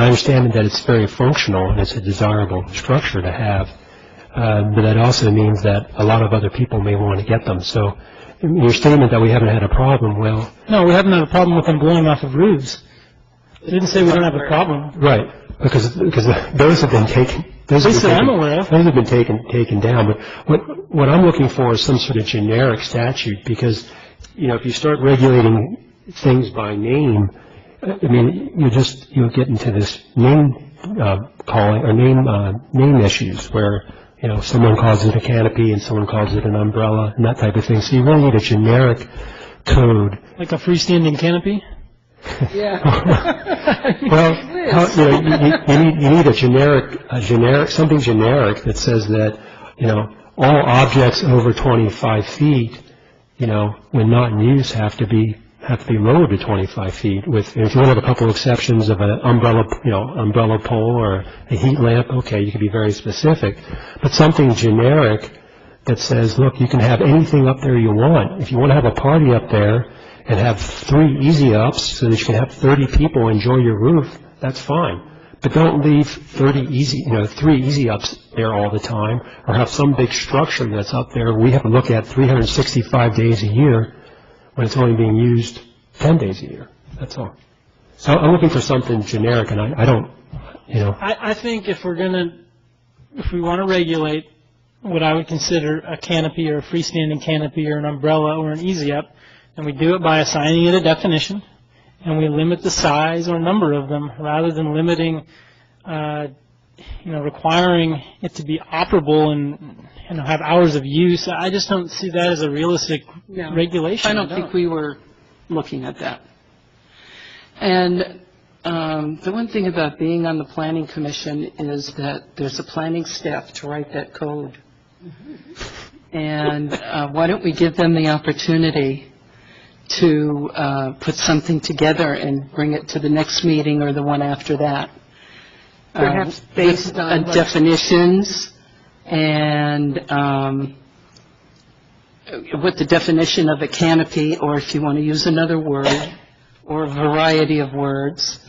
Speaker 5: I understand that it's very functional and it's a desirable structure to have, but that also means that a lot of other people may want to get them. So your statement that we haven't had a problem, well...
Speaker 4: No, we haven't had a problem with them blowing off of roofs. It didn't say we don't have a problem.
Speaker 5: Right, because those have been taken... Those have been taken down. But what I'm looking for is some sort of generic statute, because, if you start regulating things by name, I mean, you'll get into this name calling or name issues where, someone calls it a canopy and someone calls it an umbrella and that type of thing. So you really need a generic code.
Speaker 4: Like a freestanding canopy?
Speaker 3: Yeah.
Speaker 5: Well, you need a generic, something generic that says that, all objects over 25 feet, when not in use have to be lowered to 25 feet. If you want to have a couple exceptions of an umbrella pole or a heat lamp, okay, you can be very specific. But something generic that says, look, you can have anything up there you want. If you want to have a party up there and have 3 easy ups so that you can have 30 people enjoy your roof, that's fine. But don't leave 3 easy ups there all the time, or have some big structure that's up there we have to look at 365 days a year when it's only being used 10 days a year. That's all. So I'm looking for something generic, and I don't,
Speaker 4: I think if we want to regulate what I would consider a canopy or a freestanding canopy or an umbrella or an easy up, and we do it by assigning it a definition, and we limit the size or number of them rather than limiting, requiring it to be operable and have hours of use. I just don't see that as a realistic regulation.
Speaker 3: I don't think we were looking at that. And the one thing about being on the Planning Commission is that there's a planning staff to write that code. And why don't we give them the opportunity to put something together and bring it to the next meeting or the one after that?
Speaker 10: Perhaps based on
Speaker 3: definitions and what the definition of a canopy, or if you want to use another word, or a variety of words,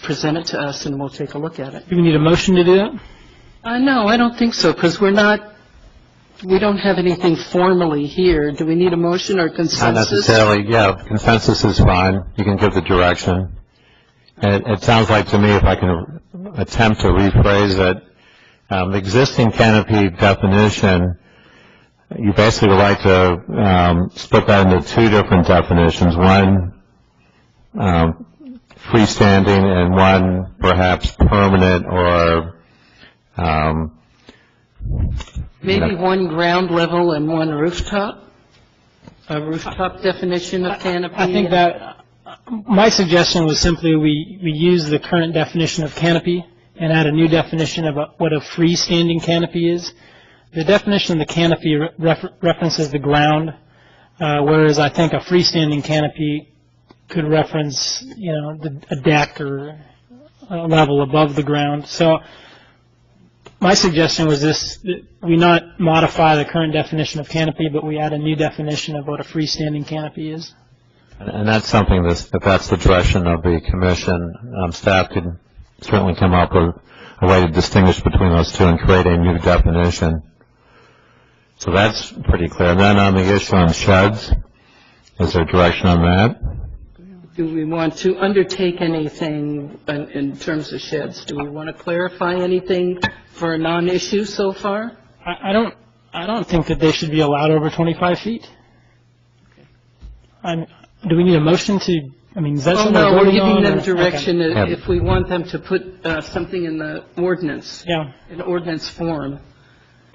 Speaker 3: present it to us and we'll take a look at it.
Speaker 4: Do we need a motion to do that?
Speaker 3: No, I don't think so, because we don't have anything formally here. Do we need a motion or consensus?
Speaker 11: Not necessarily, consensus is fine. You can give the direction. And it sounds like to me, if I can attempt to rephrase it, the existing canopy definition, you basically would like to split that into 2 different definitions, one freestanding and one perhaps permanent or
Speaker 3: maybe one ground level and one rooftop? A rooftop definition of canopy?
Speaker 4: I think that my suggestion was simply we use the current definition of canopy and add a new definition of what a freestanding canopy is. The definition of the canopy references the ground, whereas I think a freestanding canopy could reference, a deck or a level above the ground. So my suggestion was that we not modify the current definition of canopy, but we add a new definition of what a freestanding canopy is.
Speaker 11: And that's something if that's the direction of the commission, staff could certainly come up with a way to distinguish between those 2 and create a new definition. So that's pretty clear. And then on the issue on sheds, is there direction on that?
Speaker 3: Do we want to undertake anything in terms of sheds? Do we want to clarify anything for a non-issue so far?
Speaker 4: I don't think that they should be allowed over 25 feet. Do we need a motion to? Is that something
Speaker 3: we're giving
Speaker 4: on,
Speaker 3: them
Speaker 4: or?
Speaker 3: direction
Speaker 4: Okay.
Speaker 3: if we want them to put something in the ordinance, in ordinance form.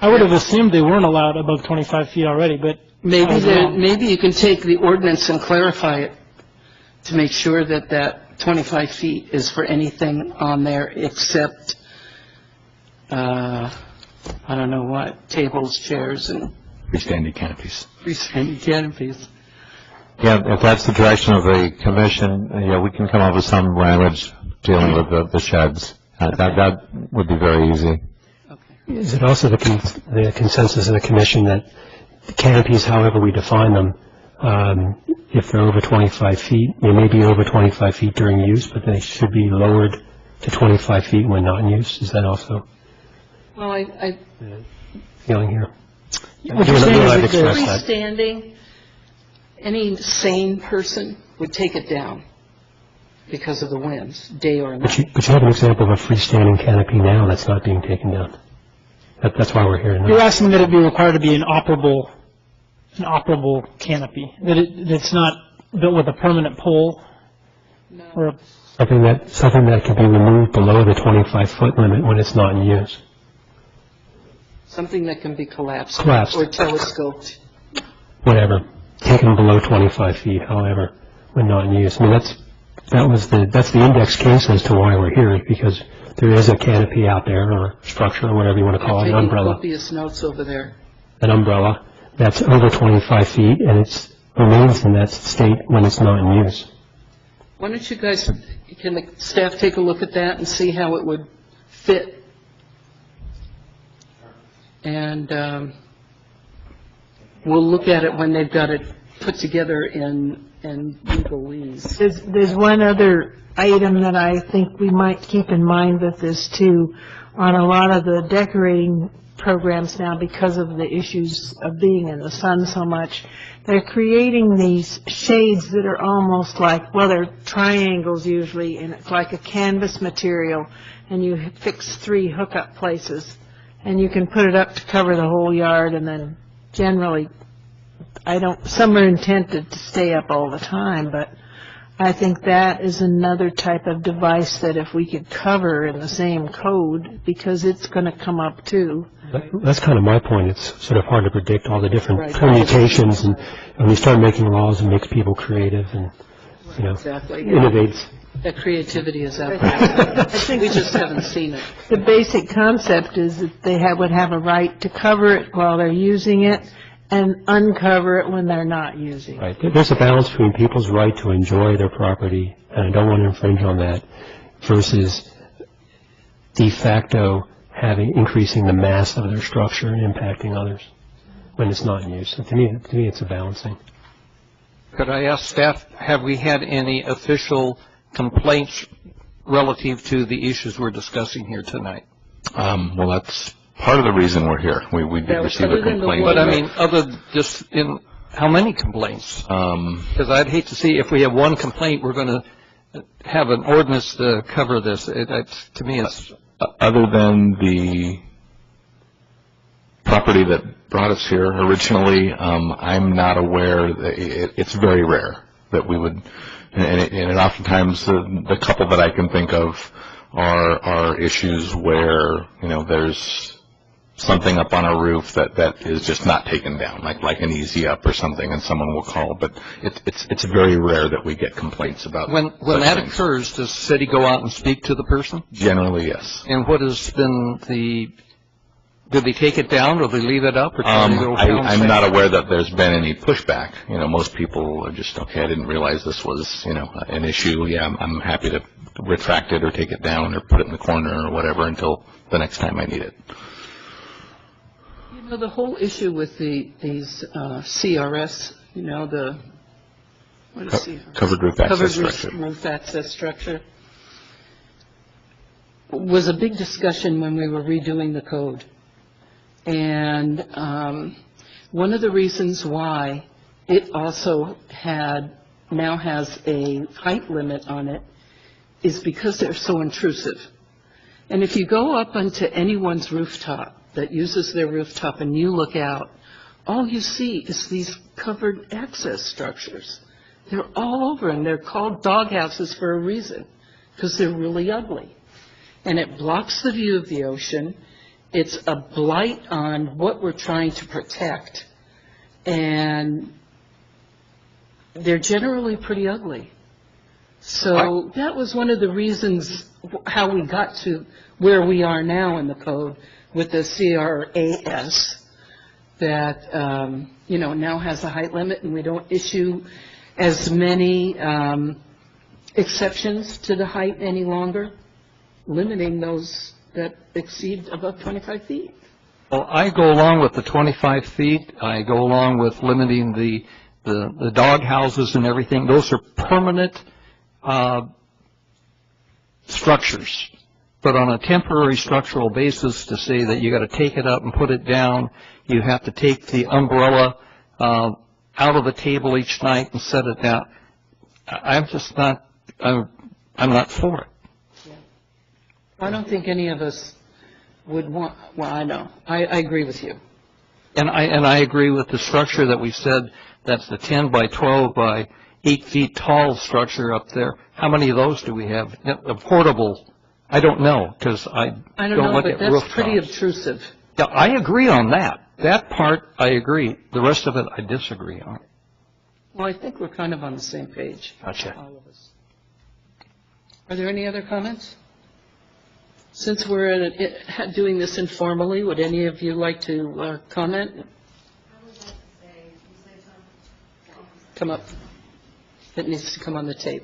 Speaker 4: I would have assumed they weren't allowed above 25 feet already, but
Speaker 3: maybe you can take the ordinance and clarify it to make sure that 25 feet is for anything on there except, I don't know what, tables, chairs, and
Speaker 8: Freestanding canopies.
Speaker 3: freestanding canopies.
Speaker 11: Yeah, if that's the direction of the commission, we can come up with some language dealing with the sheds. That would be very easy.
Speaker 5: Is it also the consensus of the commission that the canopies, however we define them, if they're over 25 feet, they may be over 25 feet during use, but they should be lowered to 25 feet when not in use? Is that also
Speaker 3: Well,
Speaker 5: feeling here?
Speaker 4: What you're saying is
Speaker 5: I've
Speaker 4: that
Speaker 5: expressed that.
Speaker 3: freestanding, any sane person would take it down because of the winds, day or night.
Speaker 5: But you have an example of a freestanding canopy now that's not being taken down. That's why we're here tonight.
Speaker 4: You're asking that it be required to be an operable canopy, that it's not built with a permanent pole?
Speaker 3: No.
Speaker 4: Or
Speaker 5: Something that can be removed below the 25-foot limit when it's not in use.
Speaker 3: Something that can be collapsed.
Speaker 5: Collapsed.
Speaker 3: Or telescoped.
Speaker 5: Whatever, taken below 25 feet, however, when not in use. That's the index case as to why we're here, because there is a canopy out there, or structure, or whatever you want to call it, an umbrella.
Speaker 3: Copious notes over there.
Speaker 5: An umbrella that's over 25 feet, and it remains in that state when it's not in use.
Speaker 3: Why don't you guys, can the staff take a look at that and see how it would fit? And we'll look at it when they've got it put together in legalese.
Speaker 10: There's one other item that I think we might keep in mind with this too. On a lot of the decorating programs now, because of the issues of being in the sun so much, they're creating these shades that are almost like, well, they're triangles usually, and it's like a canvas material, and you fix 3 hookup places, and you can put it up to cover the whole yard, and then generally, some are intended to stay up all the time, but I think that is another type of device that if we could cover in the same code, because it's going to come up too.
Speaker 5: That's kind of my point. It's sort of hard to predict all the different
Speaker 3: Right.
Speaker 5: permutations, and when you start making laws, it makes people creative and,
Speaker 3: Exactly.
Speaker 5: innovates.
Speaker 3: That creativity is out there. We just haven't seen it.
Speaker 10: The basic concept is that they would have a right to cover it while they're using it and uncover it when they're not using it.
Speaker 5: Right. There's a balance between people's right to enjoy their property, and I don't want to infringe on that, versus de facto increasing the mass of their structure and impacting others when it's not in use. So to me, it's a balancing.
Speaker 9: Could I ask staff, have we had any official complaints relative to the issues we're discussing here tonight?
Speaker 8: Well, that's part of the reason we're here. We did receive a complaint.
Speaker 9: But I mean, how many complaints? Because I'd hate to see if we have one complaint, we're going to have an ordinance to cover this. To me, it's...
Speaker 8: Other than the property that brought us here originally, I'm not aware. It's very rare that we would, and oftentimes the couple that I can think of are issues where there's something up on a roof that is just not taken down, like an easy up or something, and someone will call. But it's very rare that we get complaints about.
Speaker 9: When that occurs, does the city go out and speak to the person?
Speaker 8: Generally, yes.
Speaker 9: And what has been do they take it down, or do they leave it up? Or I'm
Speaker 8: not aware that there's been any pushback. Most people are just, okay, I didn't realize this was, an issue. Yeah, I'm happy to retract it or take it down or put it in the corner or whatever until the next time I need it.
Speaker 3: The whole issue with these CRS, what is CRS?
Speaker 8: Covered roof access structure.
Speaker 3: Roof access structure was a big discussion when we were redoing the code. And one of the reasons why it also now has a height limit on it is because they're so intrusive. And if you go up onto anyone's rooftop that uses their rooftop and you look out, all you see is these covered access structures. They're all over, and they're called doghouses for a reason, because they're really ugly. And it blocks the view of the ocean. It's a blight on what we're trying to protect. And they're generally pretty ugly. So that was one of the reasons how we got to where we are now in the code with the CRAS that, now has a height limit, and we don't issue as many exceptions to the height any longer, limiting those that exceed above 25 feet.
Speaker 9: Well, I go along with the 25 feet. I go along with limiting the dog houses and everything. Those are permanent structures. But on a temporary structural basis, to say that you got to take it up and put it down, you have to take the umbrella out of the table each night and set it down. I'm not for it.
Speaker 3: Yeah. I don't think any of us would want. Well, I know. I agree with you.
Speaker 9: And I agree with the structure that we said. That's the 10 by 12 by 8 feet tall structure up there. How many of those do we have? A portable. I don't know, because I don't look at rooftops.
Speaker 3: But that's pretty obtrusive.
Speaker 9: Yeah, I agree on that. That part, I agree. The rest of it, I disagree on.
Speaker 3: Well, I think we're kind of on the same page.
Speaker 9: Gotcha.
Speaker 3: All of us. Are there any other comments? Since we're doing this informally, would any of you like to comment? Come up. It needs to come on the tape.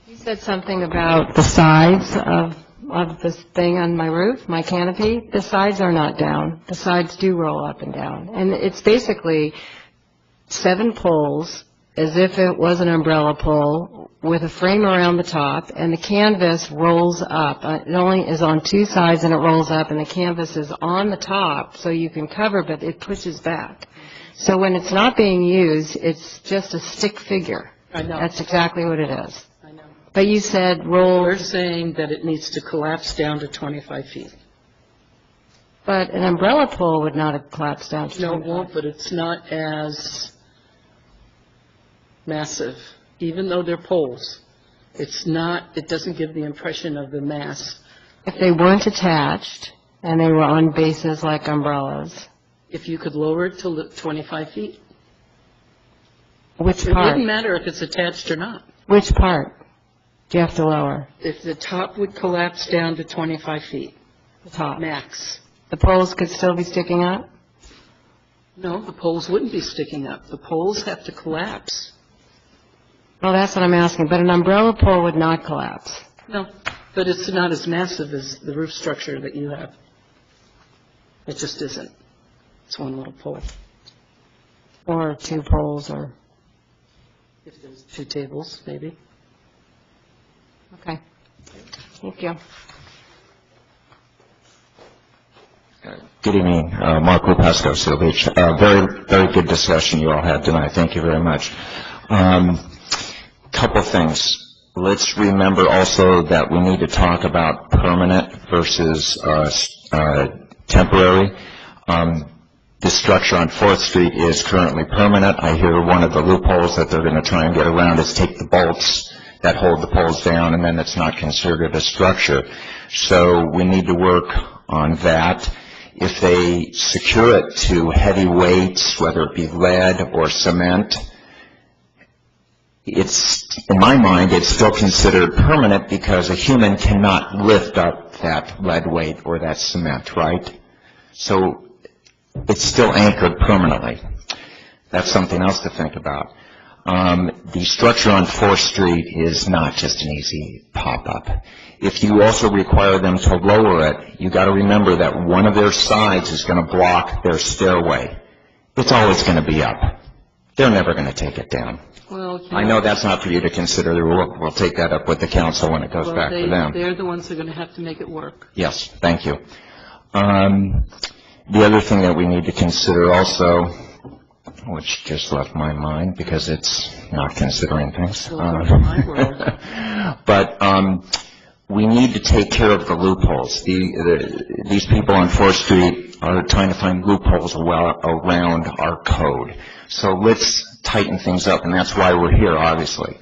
Speaker 1: You said something about the sides of this thing on my roof, my canopy. The sides are not down. The sides do roll up and down. And it's basically 7 poles as if it was an umbrella pole with a frame around the top, and the canvas rolls up. It only is on 2 sides, and it rolls up, and the canvas is on the top, so you can cover, but it pushes back. So when it's not being used, it's just a stick figure.
Speaker 3: I know.
Speaker 1: That's exactly what it is.
Speaker 3: I know.
Speaker 1: But you said
Speaker 3: We're
Speaker 1: roll,
Speaker 3: saying that it needs to collapse down to 25 feet.
Speaker 1: but an umbrella pole would not have collapsed down to
Speaker 3: No, it
Speaker 1: 25.
Speaker 3: won't, but it's not as massive, even though they're poles. It's not, it doesn't give the impression of the mass.
Speaker 1: If they weren't attached, and they were on bases like umbrellas,
Speaker 3: If you could lower it to 25 feet,
Speaker 1: which
Speaker 3: it
Speaker 1: part?
Speaker 3: wouldn't matter if it's attached or not.
Speaker 1: Which part do you have to lower?
Speaker 3: If the top would collapse down to 25 feet,
Speaker 1: The top.
Speaker 3: max.
Speaker 1: The poles could still be sticking up?
Speaker 3: No, the poles wouldn't be sticking up. The poles have to collapse.
Speaker 1: Well, that's what I'm asking, but an umbrella pole would not collapse.
Speaker 3: No, but it's not as massive as the roof structure that you have. It just isn't. It's one little pole.
Speaker 1: Or 2 poles, or,
Speaker 3: If there's 2 tables, maybe.
Speaker 1: okay. Thank you.
Speaker 12: Good evening, Mark Lupasco, Seal Beach. Very good discussion you all had tonight. Thank you very much. Couple things. Let's remember also that we need to talk about permanent versus temporary. The structure on 4th Street is currently permanent. I hear one of the loopholes that they're going to try and get around is take the bolts that hold the poles down, and then it's not considered a structure. So we need to work on that. If they secure it to heavy weights, whether it be lead or cement, in my mind, it's still considered permanent because a human cannot lift up that lead weight or that cement, right? So it's still anchored permanently. That's something else to think about. The structure on 4th Street is not just an easy pop-up. If you also require them to lower it, you got to remember that one of their sides is going to block their stairway. It's always going to be up. They're never going to take it down.
Speaker 3: Well,
Speaker 12: I know that's not for you to consider. We'll take that up with the council when it goes back to them.
Speaker 3: They're the ones that are going to have to make it work.
Speaker 12: Yes, thank you. The other thing that we need to consider also, which just left my mind because it's not considering things. But we need to take care of the loopholes. These people on 4th Street are trying to find loopholes around our code. So let's tighten things up, and that's why we're here, obviously.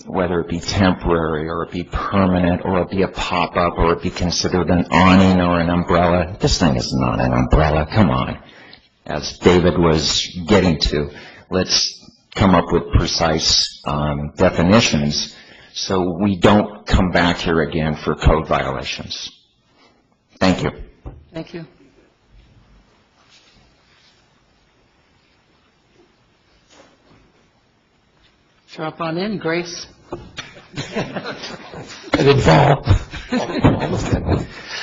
Speaker 12: Whether it be temporary or it be permanent or it be a pop-up or it be considered an awning or an umbrella. This thing is not an umbrella. Come on. As David was getting to, let's come up with precise definitions so we don't come back here again for code violations. Thank you.
Speaker 3: Thank you. Drop on in, Grace.
Speaker 7: I didn't fall. Almost did.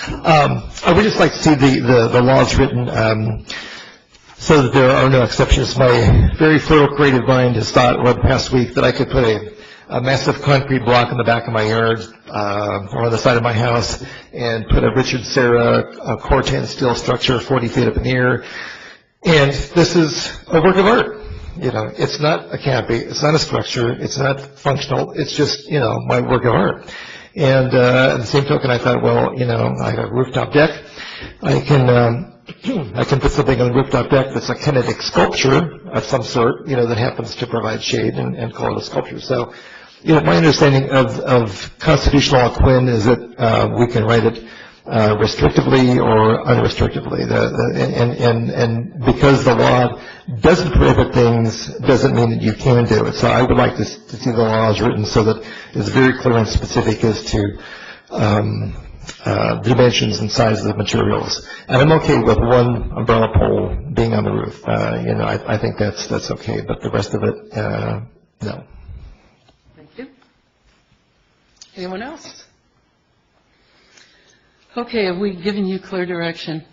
Speaker 7: I would just like to see the laws written so that there are no exceptions. My very fertile creative mind has thought over the past week that I could put a massive concrete block in the back of my yard or on the side of my house and put a Richard Serra Corten steel structure 40 feet up in the air. And this is a work of art. You know, it's not a canopy, it's not a structure, it's not functional, it's just, you know, my work of art. And at the same token, I thought, well, you know, I have a rooftop deck. I can put something on the rooftop deck that's a kinetic sculpture of some sort, you know, that happens to provide shade and call it a sculpture. So, you know, my understanding of constitutional law, Quinn, is that we can write it restrictively or unrestrictively. And because the law doesn't prohibit things doesn't mean that you can do it. So I would like to see the laws written so that it's very clear and specific as to dimensions and size of the materials. And I'm okay with one umbrella pole being on the roof. You know, I think that's okay, but the rest of it, no.
Speaker 3: Thank you. Anyone else? Okay, have we given you clear direction?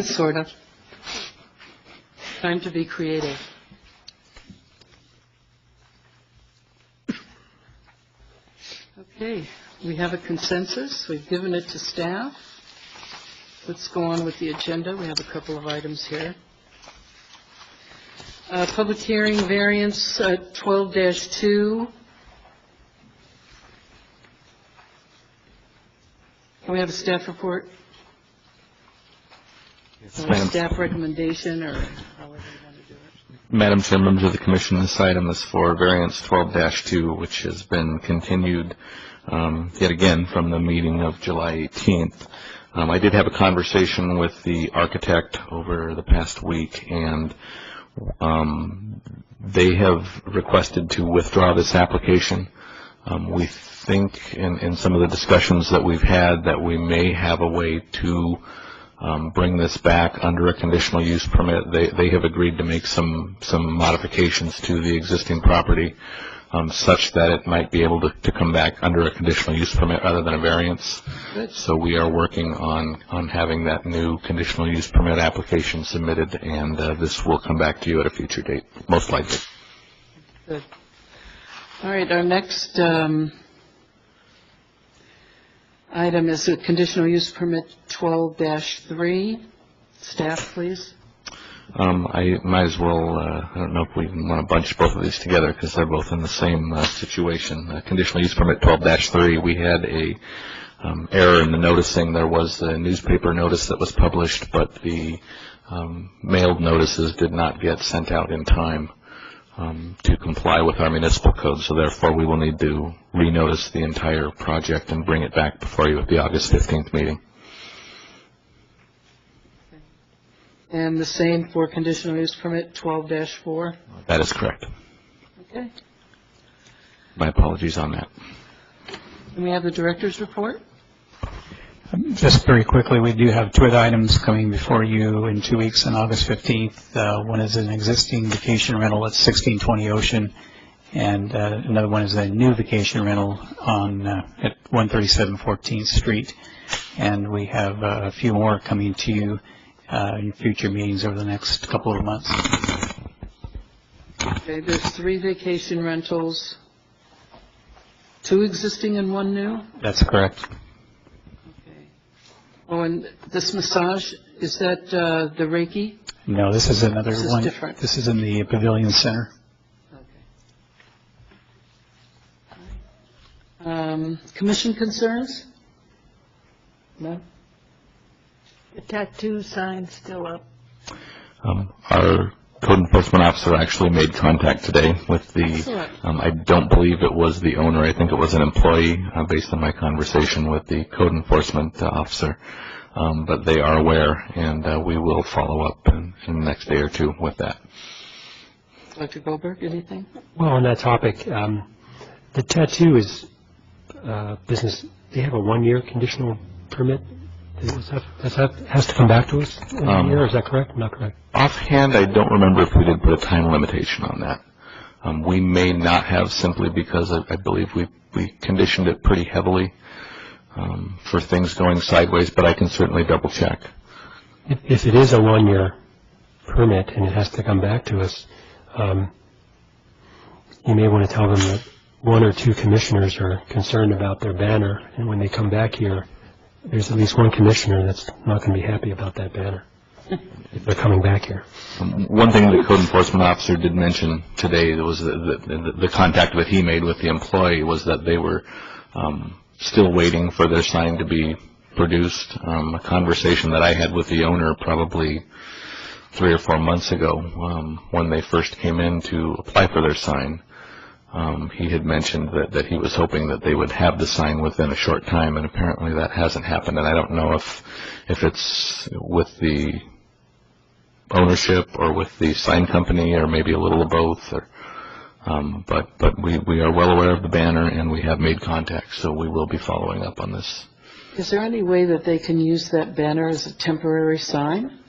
Speaker 3: Sort of. Time to be creative. Okay, we have a consensus. We've given it to staff. Let's go on with the agenda. We have a couple of items here. Public hearing variance 12-2. Can we have a staff report? Or a
Speaker 8: Madam-
Speaker 3: staff recommendation, or however you want to do it?
Speaker 8: Madam Chair, members of the commission, this item is for variance 12-2, which has been continued yet again from the meeting of July 18th. I did have a conversation with the architect over the past week, and they have requested to withdraw this application. We think in some of the discussions that we've had that we may have a way to bring this back under a conditional use permit. They have agreed to make some modifications to the existing property such that it might be able to come back under a conditional use permit rather than a variance. So we are working on having that new conditional use permit application submitted, and this will come back to you at a future date, most likely.
Speaker 3: Good. All right, our next item is a conditional use permit 12-3. Staff, please.
Speaker 8: I might as well, I don't know if we want to bunch both of these together because they're both in the same situation. Conditional use permit 12-3, we had a error in the noticing. There was a newspaper notice that was published, but the mailed notices did not get sent out in time to comply with our municipal code, so therefore we will need to renotice the entire project and bring it back before you at the August 15th meeting.
Speaker 3: And the same for conditional use permit 12-4.
Speaker 8: That is correct.
Speaker 3: Okay.
Speaker 8: My apologies on that.
Speaker 3: And we have the director's report.
Speaker 6: Just very quickly, we do have two other items coming before you in 2 weeks on August 15th. One is an existing vacation rental at 1620 Ocean, and another one is a new vacation rental on at 137 14th Street. And we have a few more coming to you in future meetings over the next couple of months.
Speaker 3: Okay, there's 3 vacation rentals, 2 existing and 1 new.
Speaker 6: That's correct.
Speaker 3: Okay. Oh, and this massage, is that the Reiki?
Speaker 6: No, this is another
Speaker 3: This is
Speaker 6: one.
Speaker 3: different.
Speaker 6: This is in the Pavilion Center.
Speaker 3: Okay. Commission concerns? No?
Speaker 10: The tattoo sign's still up.
Speaker 8: Our code enforcement officer actually made contact today with the, I don't believe it was the owner, I think it was an employee based on my conversation with the code enforcement officer, but they are aware, and we will follow up in the next day or 2 with that.
Speaker 3: Dr. Goldberg, anything?
Speaker 5: Well, on that topic, the tattoo is business. They have a 1-year conditional permit. That has to come back to us in a year, is that correct? Not correct.
Speaker 8: Offhand, I don't remember if we did put a time limitation on that. We may not have, simply because I believe we conditioned it pretty heavily for things going sideways, but I can certainly double check.
Speaker 5: If it is a 1-year permit and it has to come back to us, you may want to tell them that 1 or 2 commissioners are concerned about their banner, and when they come back here, there's at least 1 commissioner that's not going to be happy about that banner if they're coming back here.
Speaker 8: One thing the code enforcement officer did mention today was the contact that he made with the employee was that they were still waiting for their sign to be produced. A conversation that I had with the owner probably 3 or 4 months ago when they first came in to apply for their sign. He had mentioned that he was hoping that they would have the sign within a short time, and apparently that hasn't happened. And I don't know if it's with the ownership or with the sign company or maybe a little of both. But we are well aware of the banner, and we have made contact, so we will be following up on this.
Speaker 3: Is there any way that they can use that banner as a temporary sign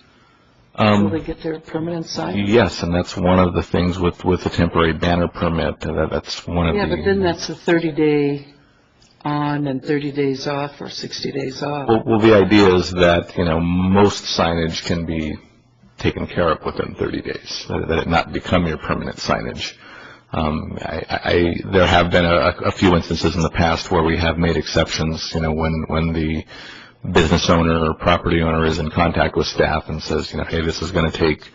Speaker 3: until they get their permanent sign?
Speaker 8: Yes, and that's one of the things with the temporary banner permit. That's one of the...
Speaker 3: Yeah, but then that's a 30-day on and 30 days off, or 60 days off.
Speaker 8: Well, the idea is that, most signage can be taken care of within 30 days, that it not become your permanent signage. There have been a few instances in the past where we have made exceptions, when the business owner or property owner is in contact with staff and says, hey, this is going to take,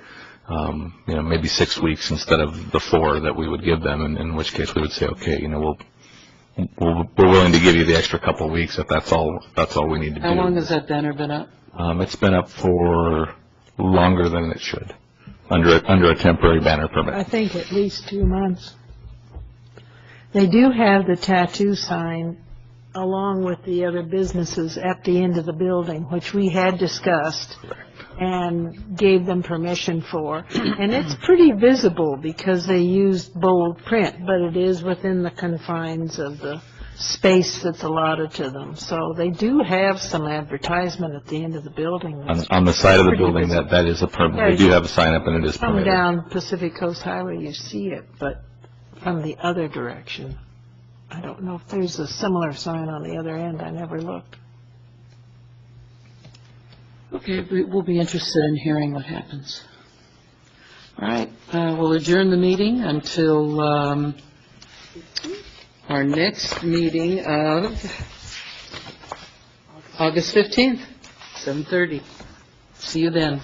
Speaker 8: maybe 6 weeks instead of the 4 that we would give them, and in which case we would say, okay, we're willing to give you the extra couple of weeks if that's all we need to do.
Speaker 3: How long has that banner been up?
Speaker 8: It's been up for longer than it should, under a temporary banner permit.
Speaker 10: I think at least 2 months. They do have the tattoo sign along with the other businesses at the end of the building, which we had discussed and gave them permission for. And it's pretty visible because they used bold print, but it is within the confines of the space that's allotted to them. So they do have some advertisement at the end of the building.
Speaker 8: On the side of the building, that is a permit. They do have a sign up, and it is
Speaker 10: Come
Speaker 8: permitted.
Speaker 10: down Pacific Coast Highway, you see it, but from the other direction. I don't know if there's a similar sign on the other end. I never looked.
Speaker 3: Okay, we'll be interested in hearing what happens. All right, we'll adjourn the meeting until our next meeting of August 15th, 7:30. See you then.